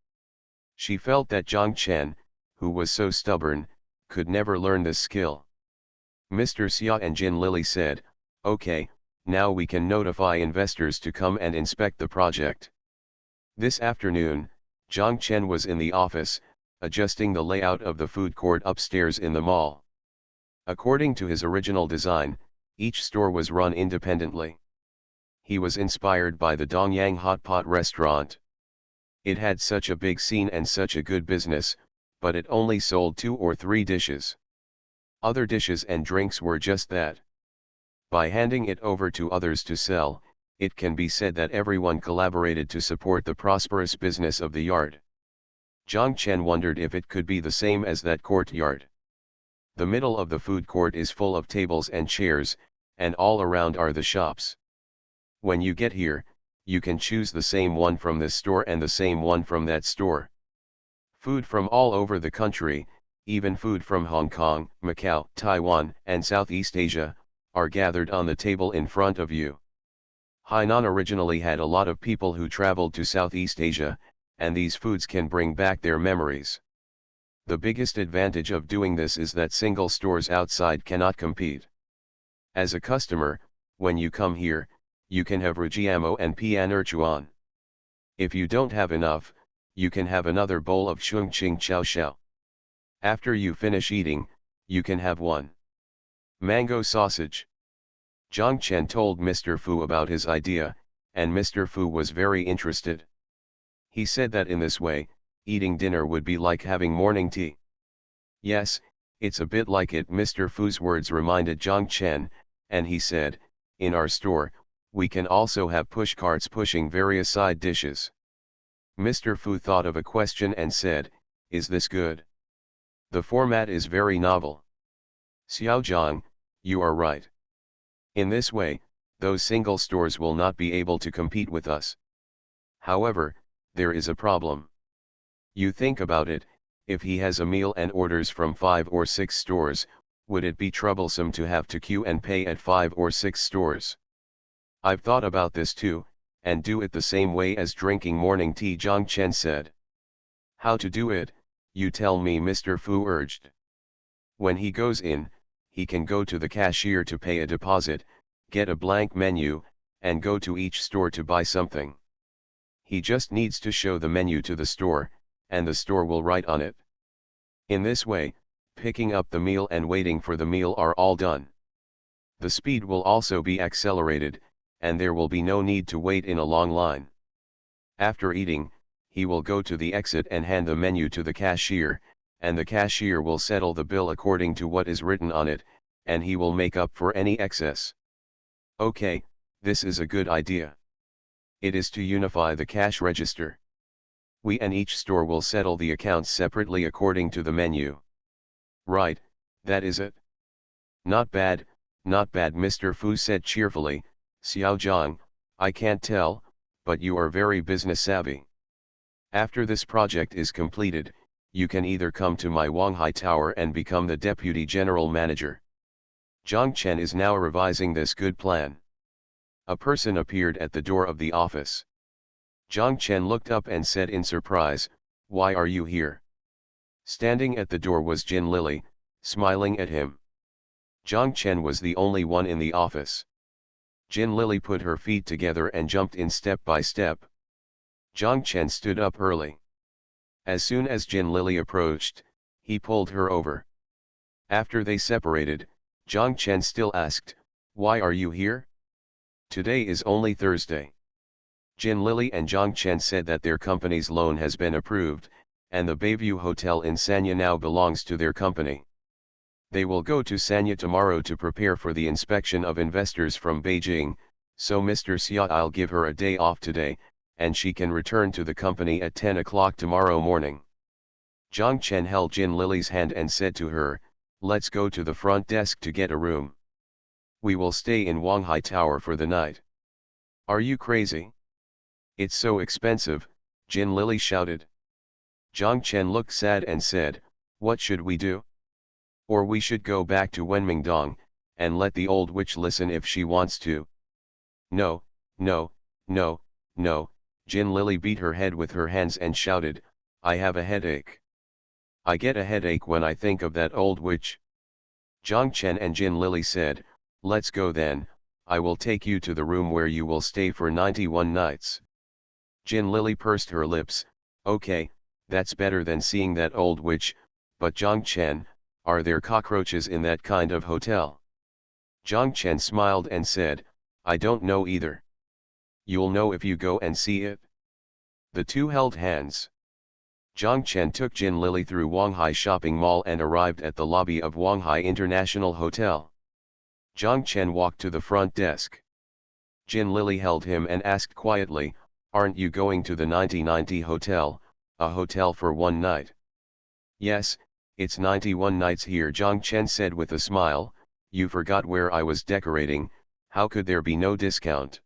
She felt that Zhang Chen, who was so stubborn, could never learn this skill. Mr. Xia and Jin Lily said, okay, now we can notify investors to come and inspect the project. This afternoon, Zhang Chen was in the office, adjusting the layout of the food court upstairs in the mall. According to his original design, each store was run independently. He was inspired by the Dongyang Hot Pot restaurant. It had such a big scene and such a good business, but it only sold 2 or 3 dishes. Other dishes and drinks were just that. By handing it over to others to sell, it can be said that everyone collaborated to support the prosperous business of the yard. Zhang Chen wondered if it could be the same as that courtyard. The middle of the food court is full of tables and chairs, and all around are the shops. When you get here, you can choose the same one from this store and the same one from that store. Food from all over the country, Even food from Hong Kong, Macau, Taiwan, and Southeast Asia, are gathered on the table in front of you. Hainan originally had a lot of people who traveled to Southeast Asia, and these foods can bring back their memories. The biggest advantage of doing this is that single stores outside cannot compete. As a customer, when you come here, you can have Rujiamo and Pian'erchuan. If you don't have enough, you can have another bowl of Chungqing Chao Xiao. After you finish eating, you can have one mango sausage. Zhang Chen told Mr. Fu about his idea, and Mr. Fu was very interested. He said that in this way, eating dinner would be like having morning tea. Yes, it's a bit like it. Mr. Fu's words reminded Zhang Chen, and he said, in our store, we can also have push carts pushing various side dishes. Mr. Fu thought of a question and said, is this good? The format is very novel. Xiao Zhang, you are right. In this way, those single stores will not be able to compete with us. However, there is a problem. You think about it, if he has a meal and orders from 5 or 6 stores, would it be troublesome to have to queue and pay at 5 or 6 stores? I've thought about this too, and do it the same way as drinking morning tea, Zhang Chen said. How to do it, you tell me, Mr. Fu urged. When he goes in, he can go to the cashier to pay a deposit, get a blank menu, and go to each store to buy something. He just needs to show the menu to the store, and the store will write on it. In this way, picking up the meal and waiting for the meal are all done. The speed will also be accelerated, and there will be no need to wait in a long line. After eating, he will go to the exit and hand the menu to the cashier, and the cashier will settle the bill according to what is written on it, and he will make up for any excess. Okay, this is a good idea. It is to unify the cash register. We and each store will settle the accounts separately according to the menu. Right, that is it. Not bad, Mr. Fu said cheerfully. Xiao Zhang, I can't tell, but you are very business savvy. After this project is completed, you can either come to my Wanghai Tower and become the Deputy General Manager. Zhang Chen is now revising this good plan. A person appeared at the door of the office. Zhang Chen looked up and said in surprise, why are you here? Standing at the door was Jin Lily, smiling at him. Zhang Chen was the only one in the office. Jin Lily put her feet together and jumped in step by step. Zhang Chen stood up early. As soon as Jin Lily approached, he pulled her over. After they separated, Zhang Chen still asked, why are you here? Today is only Thursday. Jin Lily and Zhang Chen said that their company's loan has been approved, and the Bayview Hotel in Sanya now belongs to their company. They will go to Sanya tomorrow to prepare for the inspection of investors from Beijing, so Mr. Xia, I'll give her a day off today, and she can return to the company at 10 o'clock tomorrow morning. Zhang Chen held Jin Lily's hand and said to her, let's go to the front desk to get a room. We will stay in Wanghai Tower for the night. Are you crazy? It's so expensive, Jin Lily shouted. Zhang Chen looked sad and said, what should we do? Or we should go back to Wenmingdong, and let the old witch listen if she wants to. No, no, no, no, Jin Lily beat her head with her hands and shouted, I have a headache. I get a headache when I think of that old witch. Zhang Chen and Jin Lily said, let's go then, I will take you to the room where you will stay for 91 nights. Jin Lily pursed her lips, okay, that's better than seeing that old witch, but Zhang Chen, are there cockroaches in that kind of hotel? Zhang Chen smiled and said, I don't know either. You'll know if you go and see it. The two held hands. Zhang Chen took Jin Lily through Wanghai Shopping Mall and arrived at the lobby of Wanghai International Hotel. Zhang Chen walked to the front desk. Jin Lily held him and asked quietly, aren't you going to the 9090 hotel, a hotel for one night? Yes, it's 91 nights here, Zhang Chen said with a smile. You forgot where I was decorating, how could there be no discount?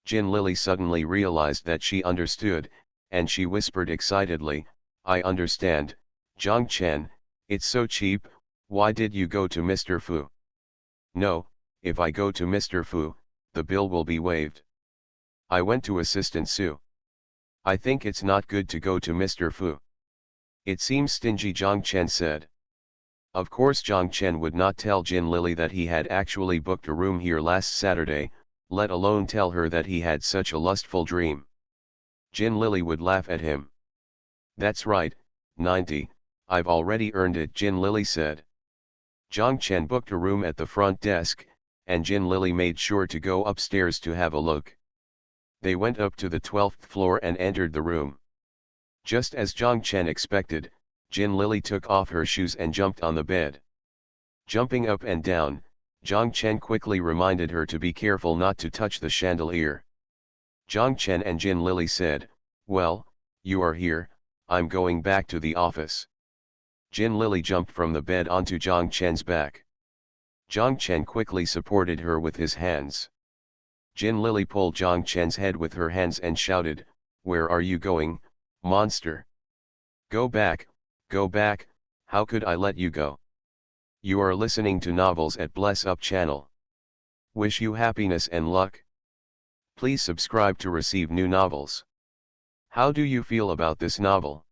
Jin Lily suddenly realized that she understood, and she whispered excitedly, I understand, Zhang Chen, It's so cheap, why did you go to Mr. Fu? No, if I go to Mr. Fu, the bill will be waived. I went to Assistant Su. I think it's not good to go to Mr. Fu. It seems stingy, Zhang Chen said. Of course Zhang Chen would not tell Jin Lily that he had actually booked a room here last Saturday, let alone tell her that he had such a lustful dream. Jin Lily would laugh at him. That's right, 90, I've already earned it, Jin Lily said. Zhang Chen booked a room at the front desk, and Jin Lily made sure to go upstairs to have a look. They went up to the 12th floor and entered the room. Just as Zhang Chen expected, Jin Lily took off her shoes and jumped on the bed. Jumping up and down, Zhang Chen quickly reminded her to be careful not to touch the chandelier. Zhang Chen and Jin Lily said, "Well, you are here, I'm going back to the office." Jin Lily jumped from the bed onto Zhang Chen's back. Zhang Chen quickly supported her with his hands. Jin Lily pulled Zhang Chen's head with her hands and shouted, "Where are you going, monster? Go back, how could I let you go?" You are listening to novels at Bless Up channel. Wish you happiness and luck. Please subscribe to receive new novels. How do you feel about this novel?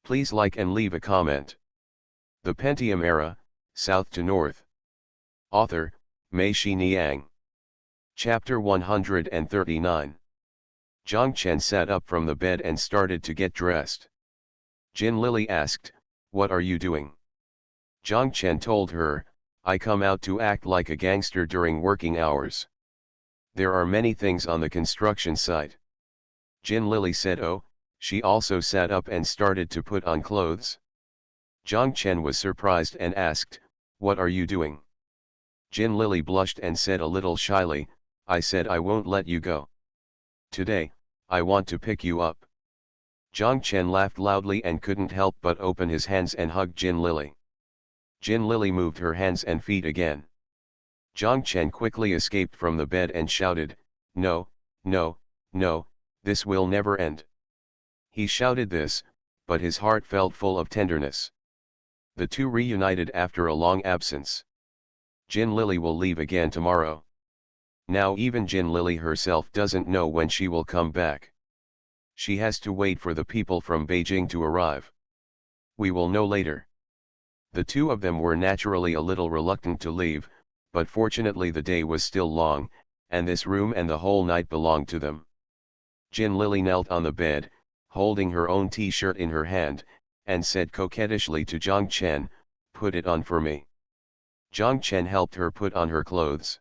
Please like and leave a comment. The Pentium Era, South to North. Author, Mei-Shi Niang. Chapter 139. Zhang Chen sat up from the bed and started to get dressed. Jin Lily asked, "What are you doing?" Zhang Chen told her, "I come out to act like a gangster during working hours. There are many things on the construction site." Jin Lily said, "Oh." She also sat up and started to put on clothes. Zhang Chen was surprised and asked, "What are you doing?" Jin Lily blushed and said a little shyly, "I said I won't let you go. Today, I want to pick you up." Zhang Chen laughed loudly and couldn't help but open his hands and hug Jin Lily. Jin Lily moved her hands and feet again. Zhang Chen quickly escaped from the bed and shouted, "No, no, no, this will never end." He shouted this, but his heart felt full of tenderness. The two reunited after a long absence. Jin Lily will leave again tomorrow. Now even Jin Lily herself doesn't know when she will come back. She has to wait for the people from Beijing to arrive. We will know later. The two of them were naturally a little reluctant to leave, but fortunately the day was still long, and this room and the whole night belonged to them. Jin Lily knelt on the bed, holding her own t-shirt in her hand, and said coquettishly to Zhang Chen, "Put it on for me." Zhang Chen helped her put on her clothes.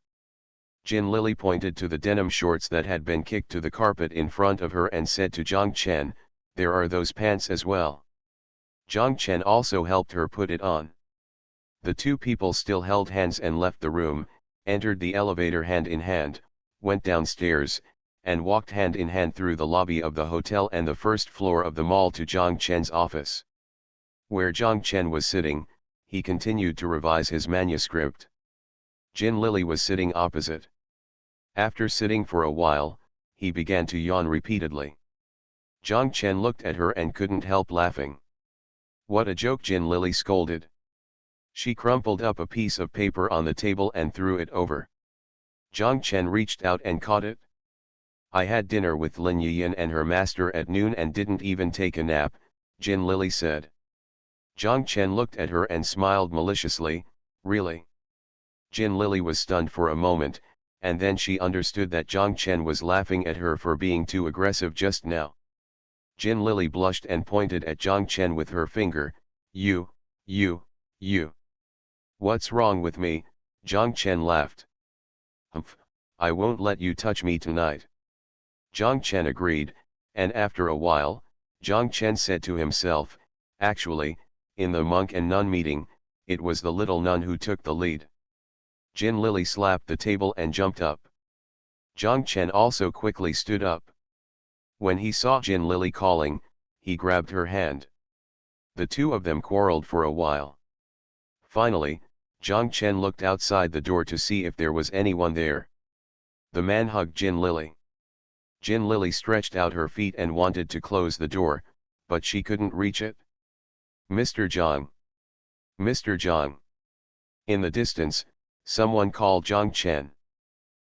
Jin Lily pointed to the denim shorts that had been kicked to the carpet in front of her and said to Zhang Chen, "There are those pants as well." Zhang Chen also helped her put it on. The two people still held hands and left the room, entered the elevator hand in hand, went downstairs, and walked hand in hand through the lobby of the hotel and the first floor of the mall to Zhang Chen's office. Where Zhang Chen was sitting, he continued to revise his manuscript. Jin Lily was sitting opposite. After sitting for a while, he began to yawn repeatedly. Zhang Chen looked at her and couldn't help laughing. "What a joke," Jin Lily scolded. She crumpled up a piece of paper on the table and threw it over. Zhang Chen reached out and caught it. "I had dinner with Lin Yiyan and her master at noon and didn't even take a nap," Jin Lily said. Zhang Chen looked at her and smiled maliciously, "Really?" Jin Lily was stunned for a moment, and then she understood that Zhang Chen was laughing at her for being too aggressive just now. Jin Lily blushed and pointed at Zhang Chen with her finger, You. "What's wrong with me?" Zhang Chen laughed. "Humph, I won't let you touch me tonight." Zhang Chen agreed, and after a while, Zhang Chen said to himself, "Actually, in the monk and nun meeting, it was the little nun who took the lead." Jin Lily slapped the table and jumped up. Zhang Chen also quickly stood up. When he saw Jin Lily calling, he grabbed her hand. The two of them quarreled for a while. Finally, Zhang Chen looked outside the door to see if there was anyone there. The man hugged Jin Lily. Jin Lily stretched out her feet and wanted to close the door, but she couldn't reach it. "Mr. Zhang." Mr. Zhang. In the distance, someone called Zhang Chen.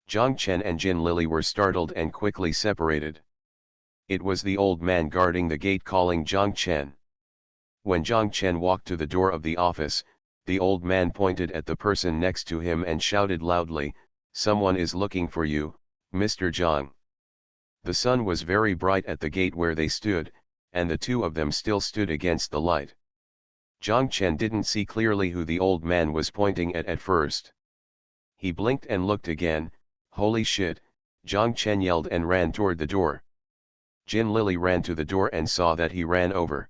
Zhang Chen and Jin Lili were startled and quickly separated. It was the old man guarding the gate calling Zhang Chen. When Zhang Chen walked to the door of the office, the old man pointed at the person next to him and shouted loudly, "Someone is looking for you, Mr. Zhang." The sun was very bright at the gate where they stood, and the two of them still stood against the light. Zhang Chen didn't see clearly who the old man was pointing at first. He blinked and looked again. "Holy shit," Zhang Chen yelled and ran toward the door. Jin Lili ran to the door and saw that he ran over.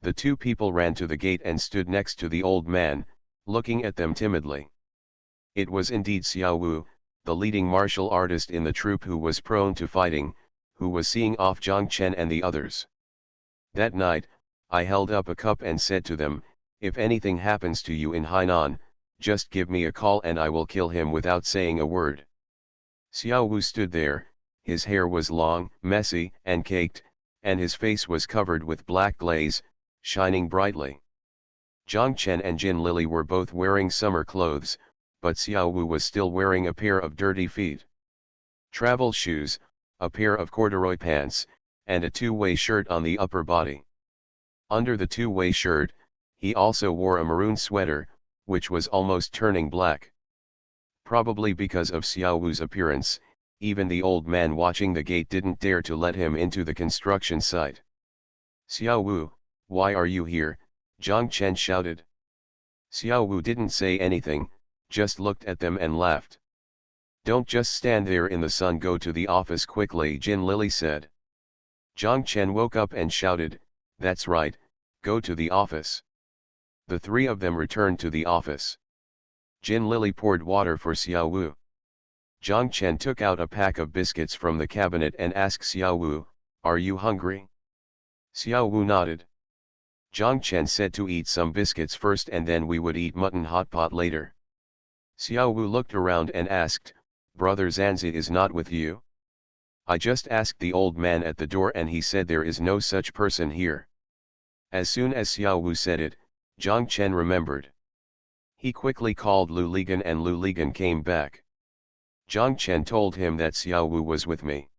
The two people ran to the gate and stood next to the old man, looking at them timidly. It was indeed Xiao Wu, the leading martial artist in the troupe who was prone to fighting, who was seeing off Zhang Chen and the others. That night, I held up a cup and said to them, "If anything happens to you in Hainan, just give me a call and I will kill him without saying a word." Xiao Wu stood there. His hair was long, messy, and caked, and his face was covered with black glaze, shining brightly. Zhang Chen and Jin Lili were both wearing summer clothes, but Xiao Wu was still wearing a pair of dirty feet. Travel shoes, a pair of corduroy pants, and a two-way shirt on the upper body. Under the two-way shirt, he also wore a maroon sweater, which was almost turning black. Probably because of Xiao Wu's appearance, even the old man watching the gate didn't dare to let him into the construction site. "Xiao Wu, why are you here?" Zhang Chen shouted. Xiao Wu didn't say anything, just looked at them and laughed. "Don't just stand there in the sun, go to the office quickly," Jin Lili said. Zhang Chen woke up and shouted, "That's right, go to the office." The three of them returned to the office. Jin Lili poured water for Xiao Wu. Zhang Chen took out a pack of biscuits from the cabinet and asked Xiao Wu, "Are you hungry?" Xiao Wu nodded. Zhang Chen said to eat some biscuits first and then we would eat mutton hot pot later. Xiao Wu looked around and asked, "Brother Zanzi is not with you?" "I just asked the old man at the door and he said there is no such person here." As soon as Xiao Wu said it, Zhang Chen remembered. He quickly called Lu Ligan and Lu Ligan came back. Zhang Chen told him that Xiao Wu was with me.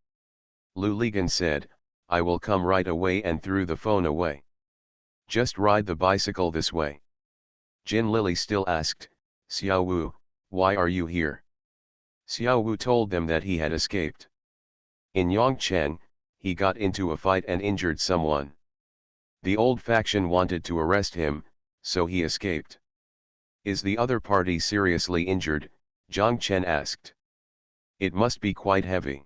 Lu Ligan said, "I will come right away," and threw the phone away. "Just ride the bicycle this way." Jin Lili still asked, "Xiao Wu, why are you here?" Xiao Wu told them that he had escaped. In Yongcheng, he got into a fight and injured someone. The old faction wanted to arrest him, so he escaped. "Is the other party seriously injured?" Zhang Chen asked. "It must be quite heavy."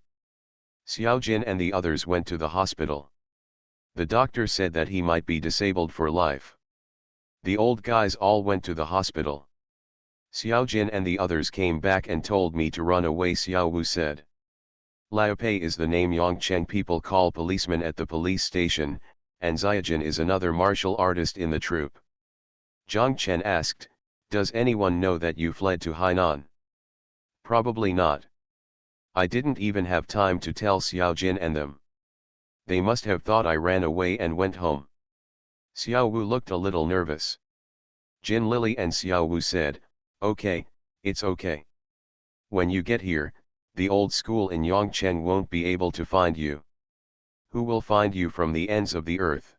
Xiao Jin and the others went to the hospital. The doctor said that he might be disabled for life. The old guys all went to the hospital. Xiao Jin and the others came back and told me to run away, Xiao Wu said. Liu Pei is the name Yongcheng people call policemen at the police station, and Xiaojin is another martial artist in the troupe. Zhang Chen asked, "Does anyone know that you fled to Hainan?" "Probably not. I didn't even have time to tell Xiao Jin and them. They must have thought I ran away and went home." Xiao Wu looked a little nervous. Jin Lili and Xiao Wu said, "Okay, it's okay. When you get here, the old school in Yongcheng won't be able to find you. Who will find you from the ends of the earth?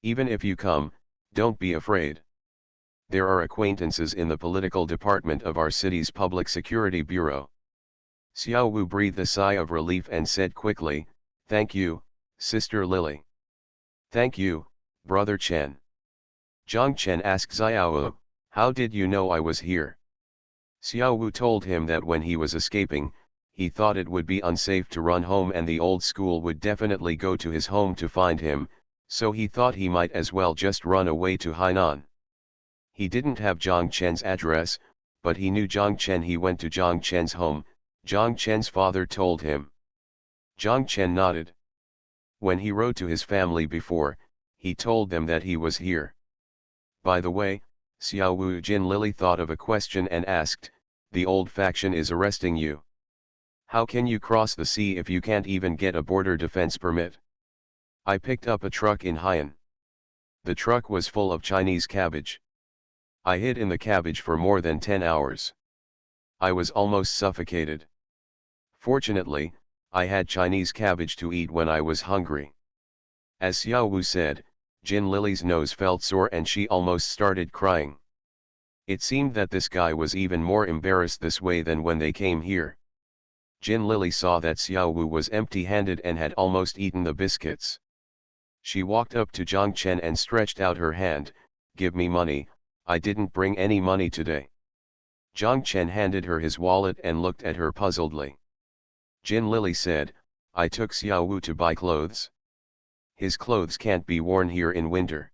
Even if you come, don't be afraid. There are acquaintances in the political department of our city's public security bureau." Xiao Wu breathed a sigh of relief and said quickly, "Thank you, Sister Lily." "Thank you, Brother Chen." Zhang Chen asked Xiao Wu, "How did you know I was here?" Xiao Wu told him that when he was escaping, he thought it would be unsafe to run home and the old school would definitely go to his home to find him, so he thought he might as well just run away to Hainan. He didn't have Zhang Chen's address, but he knew Zhang Chen. He went to Zhang Chen's home, Zhang Chen's father told him. Zhang Chen nodded. When he wrote to his family before, he told them that he was here. By the way, Xiao Wu, Jin Lili thought of a question and asked, "The old faction is arresting you. How can you cross the sea if you can't even get a border defense permit?" "I picked up a truck in Haiyan. The truck was full of Chinese cabbage. I hid in the cabbage for more than 10 hours. I was almost suffocated. Fortunately, I had Chinese cabbage to eat when I was hungry. As Xiao Wu said, Jin Lily's nose felt sore and she almost started crying. It seemed that this guy was even more embarrassed this way than when they came here. Jin Lily saw that Xiao Wu was empty-handed and had almost eaten the biscuits. She walked up to Zhang Chen and stretched out her hand. "Give me money, I didn't bring any money today." Zhang Chen handed her his wallet and looked at her puzzledly. Jin Lily said, "I took Xiao Wu to buy clothes. His clothes can't be worn here in winter."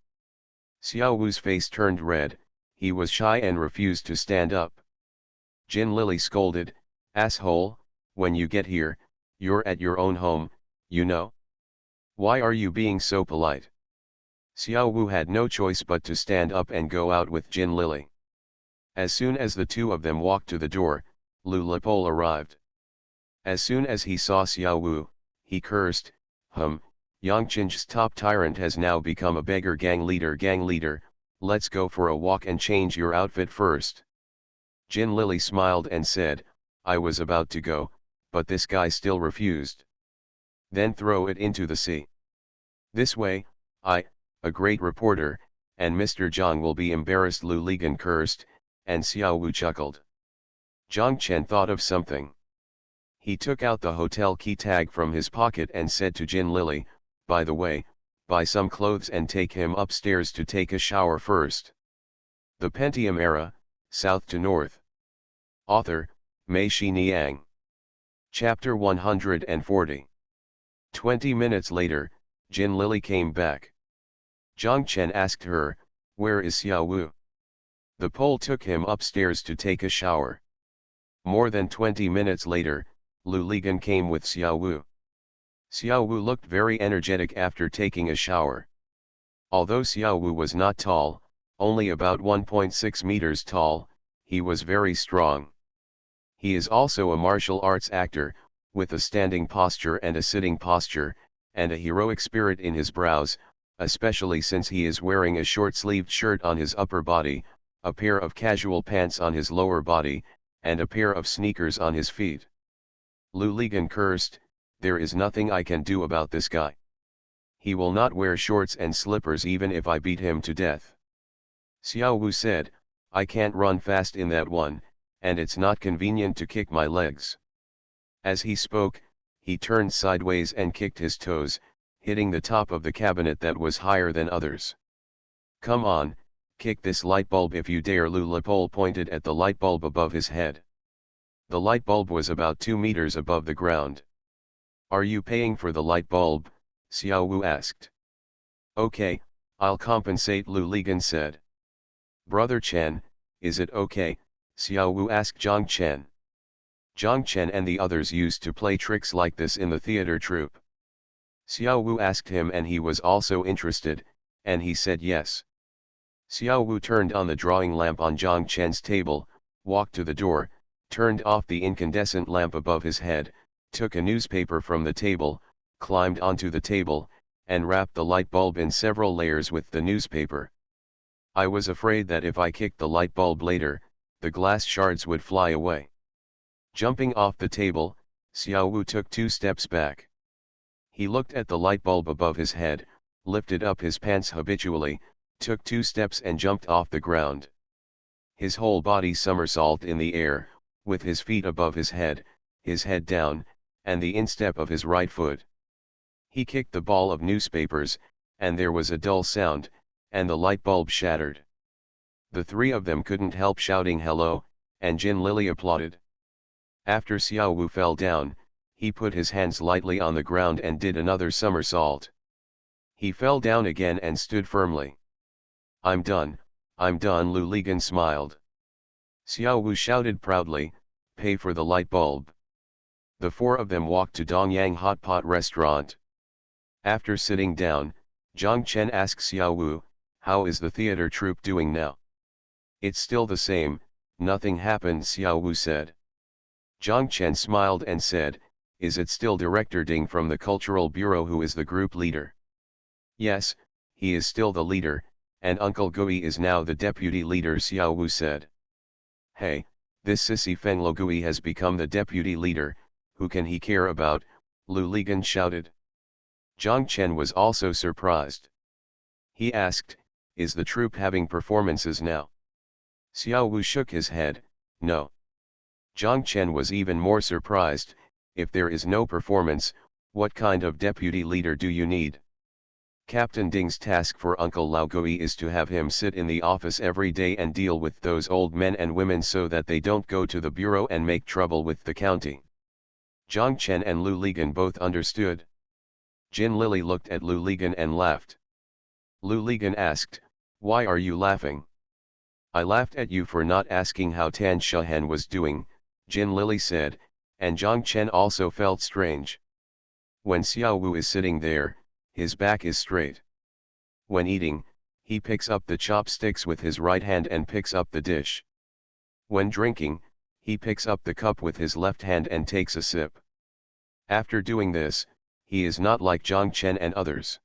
Xiao Wu's face turned red, he was shy and refused to stand up. Jin Lily scolded, "Asshole, when you get here, you're at your own home, you know? Why are you being so polite?" Xiao Wu had no choice but to stand up and go out with Jin Lily. As soon as the two of them walked to the door, Lu Lipol arrived. As soon as he saw Xiao Wu, he cursed, Yangqing's top tyrant has now become a beggar gang leader, let's go for a walk and change your outfit first." Jin Lily smiled and said, "I was about to go, but this guy still refused." "Then throw it into the sea. This way, a great reporter, and Mr. Zhang will be embarrassed." Lu Ligan cursed, and Xiao Wu chuckled. Zhang Chen thought of something. He took out the hotel key tag from his pocket and said to Jin Lily, "By the way, buy some clothes and take him upstairs to take a shower first." The Pentium Era, South to North. Author, Mei Shi Niang. Chapter 140. 20 minutes later, Jin Lily came back. Zhang Chen asked her, "Where is Xiao Wu?" The Pole took him upstairs to take a shower. More than 20 minutes later, Lu Ligan came with Xiao Wu. Xiao Wu looked very energetic after taking a shower. Although Xiao Wu was not tall, only about 1.6 meters tall, he was very strong. He is also a martial arts actor, with a standing posture and a sitting posture, and a heroic spirit in his brows, especially since he is wearing a short-sleeved shirt on his upper body, a pair of casual pants on his lower body, and a pair of sneakers on his feet. Lu Ligan cursed, "There is nothing I can do about this guy. He will not wear shorts and slippers even if I beat him to death." Xiao Wu said, "I can't run fast in that one, and it's not convenient to kick my legs." As he spoke, he turned sideways and kicked his toes, hitting the top of the cabinet that was higher than others. "Come on, kick this light bulb if you dare." Lu Lipol pointed at the light bulb above his head. The light bulb was about 2 meters above the ground. "Are you paying for the light bulb?" Xiao Wu asked. "Okay, I'll compensate," Lu Ligan said. "Brother Chen, is it okay?" Xiao Wu asked Zhang Chen. Zhang Chen and the others used to play tricks like this in the theater troupe. Xiao Wu asked him and he was also interested, and he said yes. Xiao Wu turned on the drawing lamp on Zhang Chen's table, walked to the door, turned off the incandescent lamp above his head, took a newspaper from the table, climbed onto the table, and wrapped the light bulb in several layers with the newspaper. "I was afraid that if I kicked the light bulb later, the glass shards would fly away." Jumping off the table, Xiao Wu took 2 steps back. He looked at the light bulb above his head, lifted up his pants habitually, took 2 steps and jumped off the ground. His whole body somersaulted in the air, with his feet above his head down, and the instep of his right foot. He kicked the ball of newspapers, and there was a dull sound, and the light bulb shattered. The 3 of them couldn't help shouting hello, and Jin Lily applauded. After Xiao Wu fell down, he put his hands lightly on the ground and did another somersault. He fell down again and stood firmly. I'm done, Lu Ligan smiled. Xiao Wu shouted proudly, "Pay for the light bulb." The 4 of them walked to Dongyang Hot Pot restaurant. After sitting down, Zhang Chen asked Xiao Wu, "How is the theater troupe doing now?" "It's still the same, nothing happened," Xiao Wu said. Zhang Chen smiled and said, "Is it still Director Ding from the Cultural Bureau who is the group leader?" "Yes, he is still the leader, and Uncle Gui is now the deputy leader, Xiao Wu said. Hey, this sissy Feng Lo Gui has become the deputy leader, who can he care about, Lu Ligan shouted. Zhang Chen was also surprised. He asked, is the troupe having performances now? Xiao Wu shook his head, no. Zhang Chen was even more surprised, if there is no performance, what kind of deputy leader do you need? Captain Ding's task for Uncle Lao Gui is to have him sit in the office every day and deal with those old men and women so that they don't go to the bureau and make trouble with the county. Zhang Chen and Lu Ligan both understood. Jin Lily looked at Lu Ligan and laughed. Lu Ligan asked, why are you laughing? I laughed at you for not asking how Tan Shahan was doing, Jin Lily said, and Zhang Chen also felt strange. When Xiao Wu is sitting there, his back is straight. When eating, he picks up the chopsticks with his right hand and picks up the dish. When drinking, he picks up the cup with his left hand and takes a sip. After doing this, he is not like Zhang Chen and others.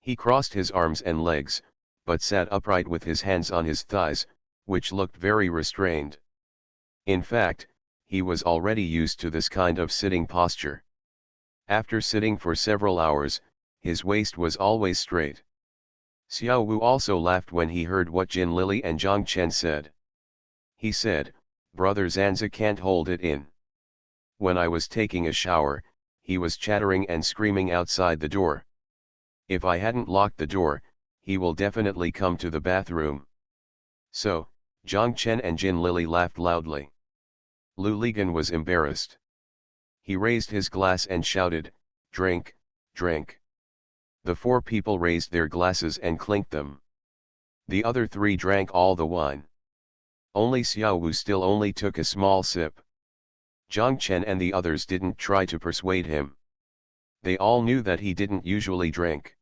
He crossed his arms and legs, but sat upright with his hands on his thighs, which looked very restrained. In fact, he was already used to this kind of sitting posture. After sitting for several hours, his waist was always straight. Xiao Wu also laughed when he heard what Jin Lily and Zhang Chen said. He said, Brother Zanza can't hold it in. When I was taking a shower, he was chattering and screaming outside the door. If I hadn't locked the door, he will definitely come to the bathroom. So, Zhang Chen and Jin Lily laughed loudly. Lu Ligan was embarrassed. He raised his glass and shouted, drink, drink. The four people raised their glasses and clinked them. The other three drank all the wine. Only Xiao Wu still only took a small sip. Zhang Chen and the others didn't try to persuade him. They all knew that he didn't usually drink.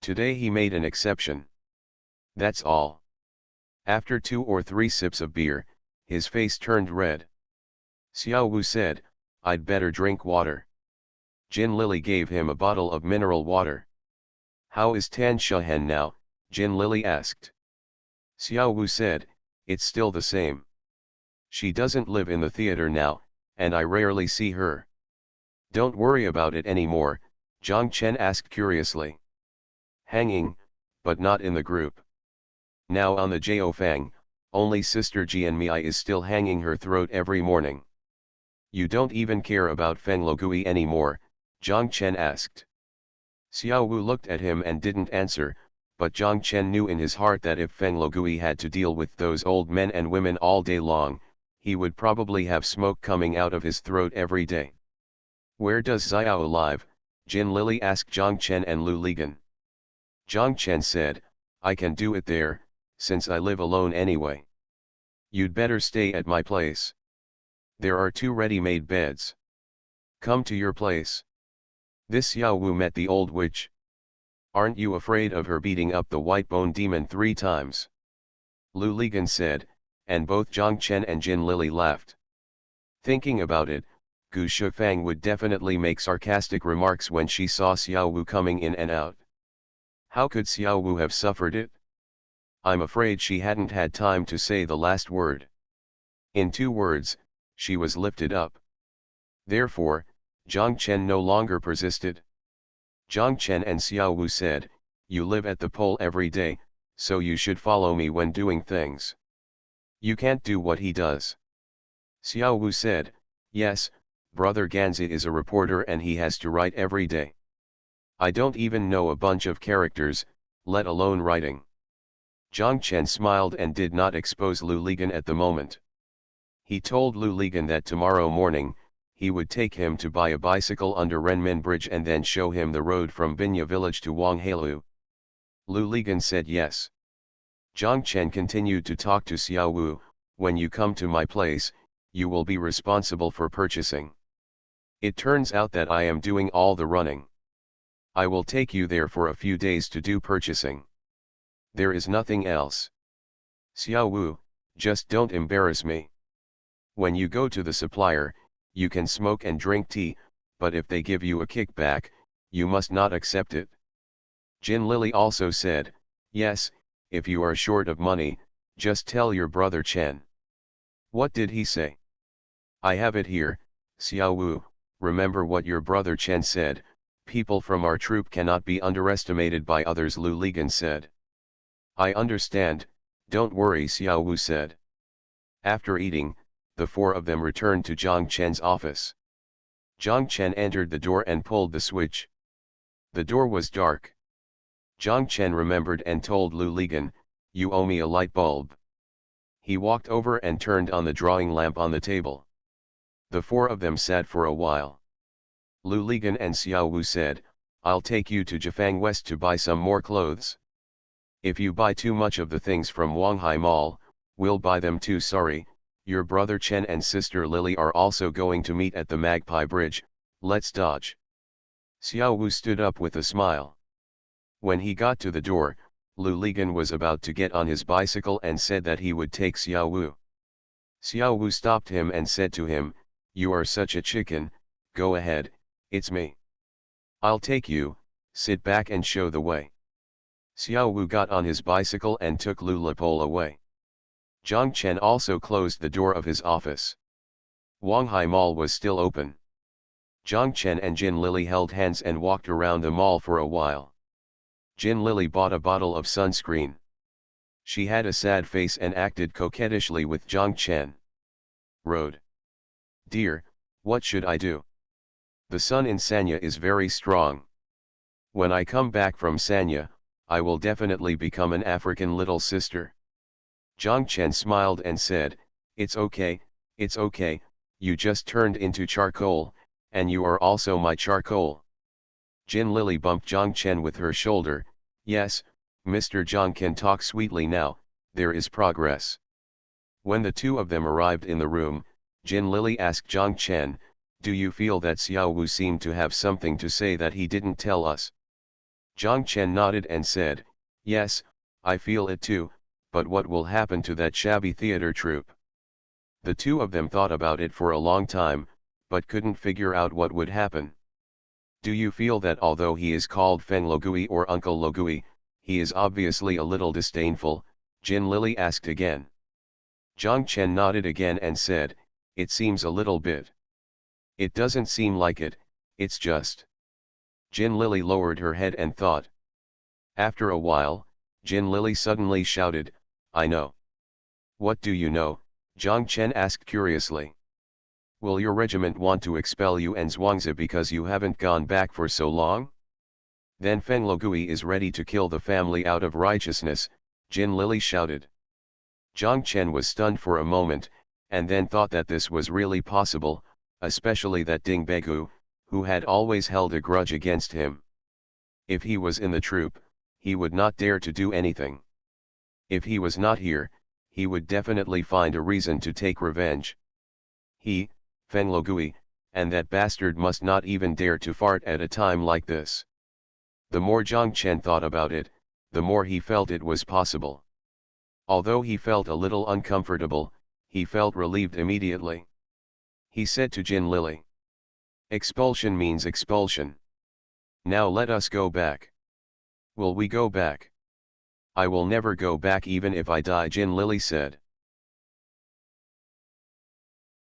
Today he made an exception. That's all. After 2 or 3 sips of beer, his face turned red. Xiao Wu said, I'd better drink water. Jin Lily gave him a bottle of mineral water. How is Tan Shahan now? Jin Lily asked. Xiao Wu said, it's still the same. She doesn't live in the theater now, and I rarely see her. Don't worry about it anymore, Zhang Chen asked curiously. Hanging, but not in the group. Now on the Jiufang, only Sister Jianmei is still hanging her throat every morning. You don't even care about Feng Lo Gui anymore, Zhang Chen asked. Xiao Wu looked at him and didn't answer, but Zhang Chen knew in his heart that if Feng Lo Gui had to deal with those old men and women all day long, he would probably have smoke coming out of his throat every day. Where does Xiao live? Jin Lily asked Zhang Chen and Lu Ligan. Zhang Chen said, I can do it there, since I live alone anyway. You'd better stay at my place. There are 2 ready-made beds. Come to your place. This Xiao Wu met the old witch. Aren't you afraid of her beating up the white bone demon 3 times? Lu Ligan said, and both Zhang Chen and Jin Lily laughed. Thinking about it, Gu Shufang would definitely make sarcastic remarks when she saw Xiao Wu coming in and out. How could Xiao Wu have suffered it? I'm afraid she hadn't had time to say the last word. In 2 words, she was lifted up. Therefore, Zhang Chen no longer persisted. Zhang Chen and Xiao Wu said, you live at the pole every day, so you should follow me when doing things. You can't do what he does. Xiao Wu said, yes, Brother Ganzi is a reporter and he has to write every day. I don't even know a bunch of characters, let alone writing. Zhang Chen smiled and did not expose Lu Ligan at the moment. He told Lu Ligan that tomorrow morning, he would take him to buy a bicycle under Renmin Bridge and then show him the road from Binya village to Wanghalu. Lu Ligan said yes. Zhang Chen continued to talk to Xiao Wu, when you come to my place, you will be responsible for purchasing. It turns out that I am doing all the running. I will take you there for a few days to do purchasing. There is nothing else. Xiao Wu, just don't embarrass me. When you go to the supplier, you can smoke and drink tea, but if they give you a kickback, you must not accept it. Jin Lily also said, yes, if you are short of money, just tell your brother Chen. What did he say? I have it here, Xiao Wu, remember what your brother Chen said, people from our troop cannot be underestimated by others, Lu Ligan said. I understand, don't worry, Xiao Wu said. After eating, the four of them returned to Zhang Chen's office. Zhang Chen entered the door and pulled the switch. The door was dark. Zhang Chen remembered and told Lu Ligan, you owe me a light bulb. He walked over and turned on the drawing lamp on the table. The four of them sat for a while. Lu Ligan and Xiao Wu said, I'll take you to Jifang West to buy some more clothes. If you buy too much of the things from Wanghai Mall, we'll buy them too. Sorry, your brother Chen and sister Lily are also going to meet at the Magpie Bridge, let's dodge. Xiao Wu stood up with a smile. When he got to the door, Lu Ligan was about to get on his bicycle and said that he would take Xiao Wu. Xiao Wu stopped him and said to him, you are such a chicken, go ahead, it's me. I'll take you, sit back and show the way. Xiao Wu got on his bicycle and took Lu Lapole away. Zhang Chen also closed the door of his office. Wanghai Mall was still open. Zhang Chen and Jin Lily held hands and walked around the mall for a while. Jin Lily bought a bottle of sunscreen. She had a sad face and acted coquettishly with Zhang Chen. Road. Dear, what should I do? The sun in Sanya is very strong. When I come back from Sanya, I will definitely become an African little sister. Zhang Chen smiled and said, it's okay, you just turned into charcoal, and you are also my charcoal. Jin Lily bumped Zhang Chen with her shoulder, yes, Mr. Zhang can talk sweetly now, there is progress. When the two of them arrived in the room, Jin Lily asked Zhang Chen, do you feel that Xiao Wu seemed to have something to say that he didn't tell us? Zhang Chen nodded and said, yes, I feel it too, but what will happen to that shabby theater troupe? The two of them thought about it for a long time, but couldn't figure out what would happen. Do you feel that although he is called Feng Logui or Uncle Logui, he is obviously a little disdainful? Jin Lily asked again. Zhang Chen nodded again and said, it seems a little bit. It doesn't seem like it, it's just. Jin Lily lowered her head and thought. After a while, Jin Lily suddenly shouted, I know. What do you know? Zhang Chen asked curiously. Will your regiment want to expel you and Zhuangzi because you haven't gone back for so long? Then Feng Logui is ready to kill the family out of righteousness, Jin Lily shouted. Zhang Chen was stunned for a moment, and then thought that this was really possible, especially that Ding Begu, who had always held a grudge against him. If he was in the troop, he would not dare to do anything. If he was not here, he would definitely find a reason to take revenge. He, Feng Logui, and that bastard must not even dare to fart at a time like this. The more Zhang Chen thought about it, the more he felt it was possible. Although he felt a little uncomfortable, he felt relieved immediately. He said to Jin Lily, expulsion means expulsion. Now let us go back. Will we go back? I will never go back even if I die, Jin Lily said.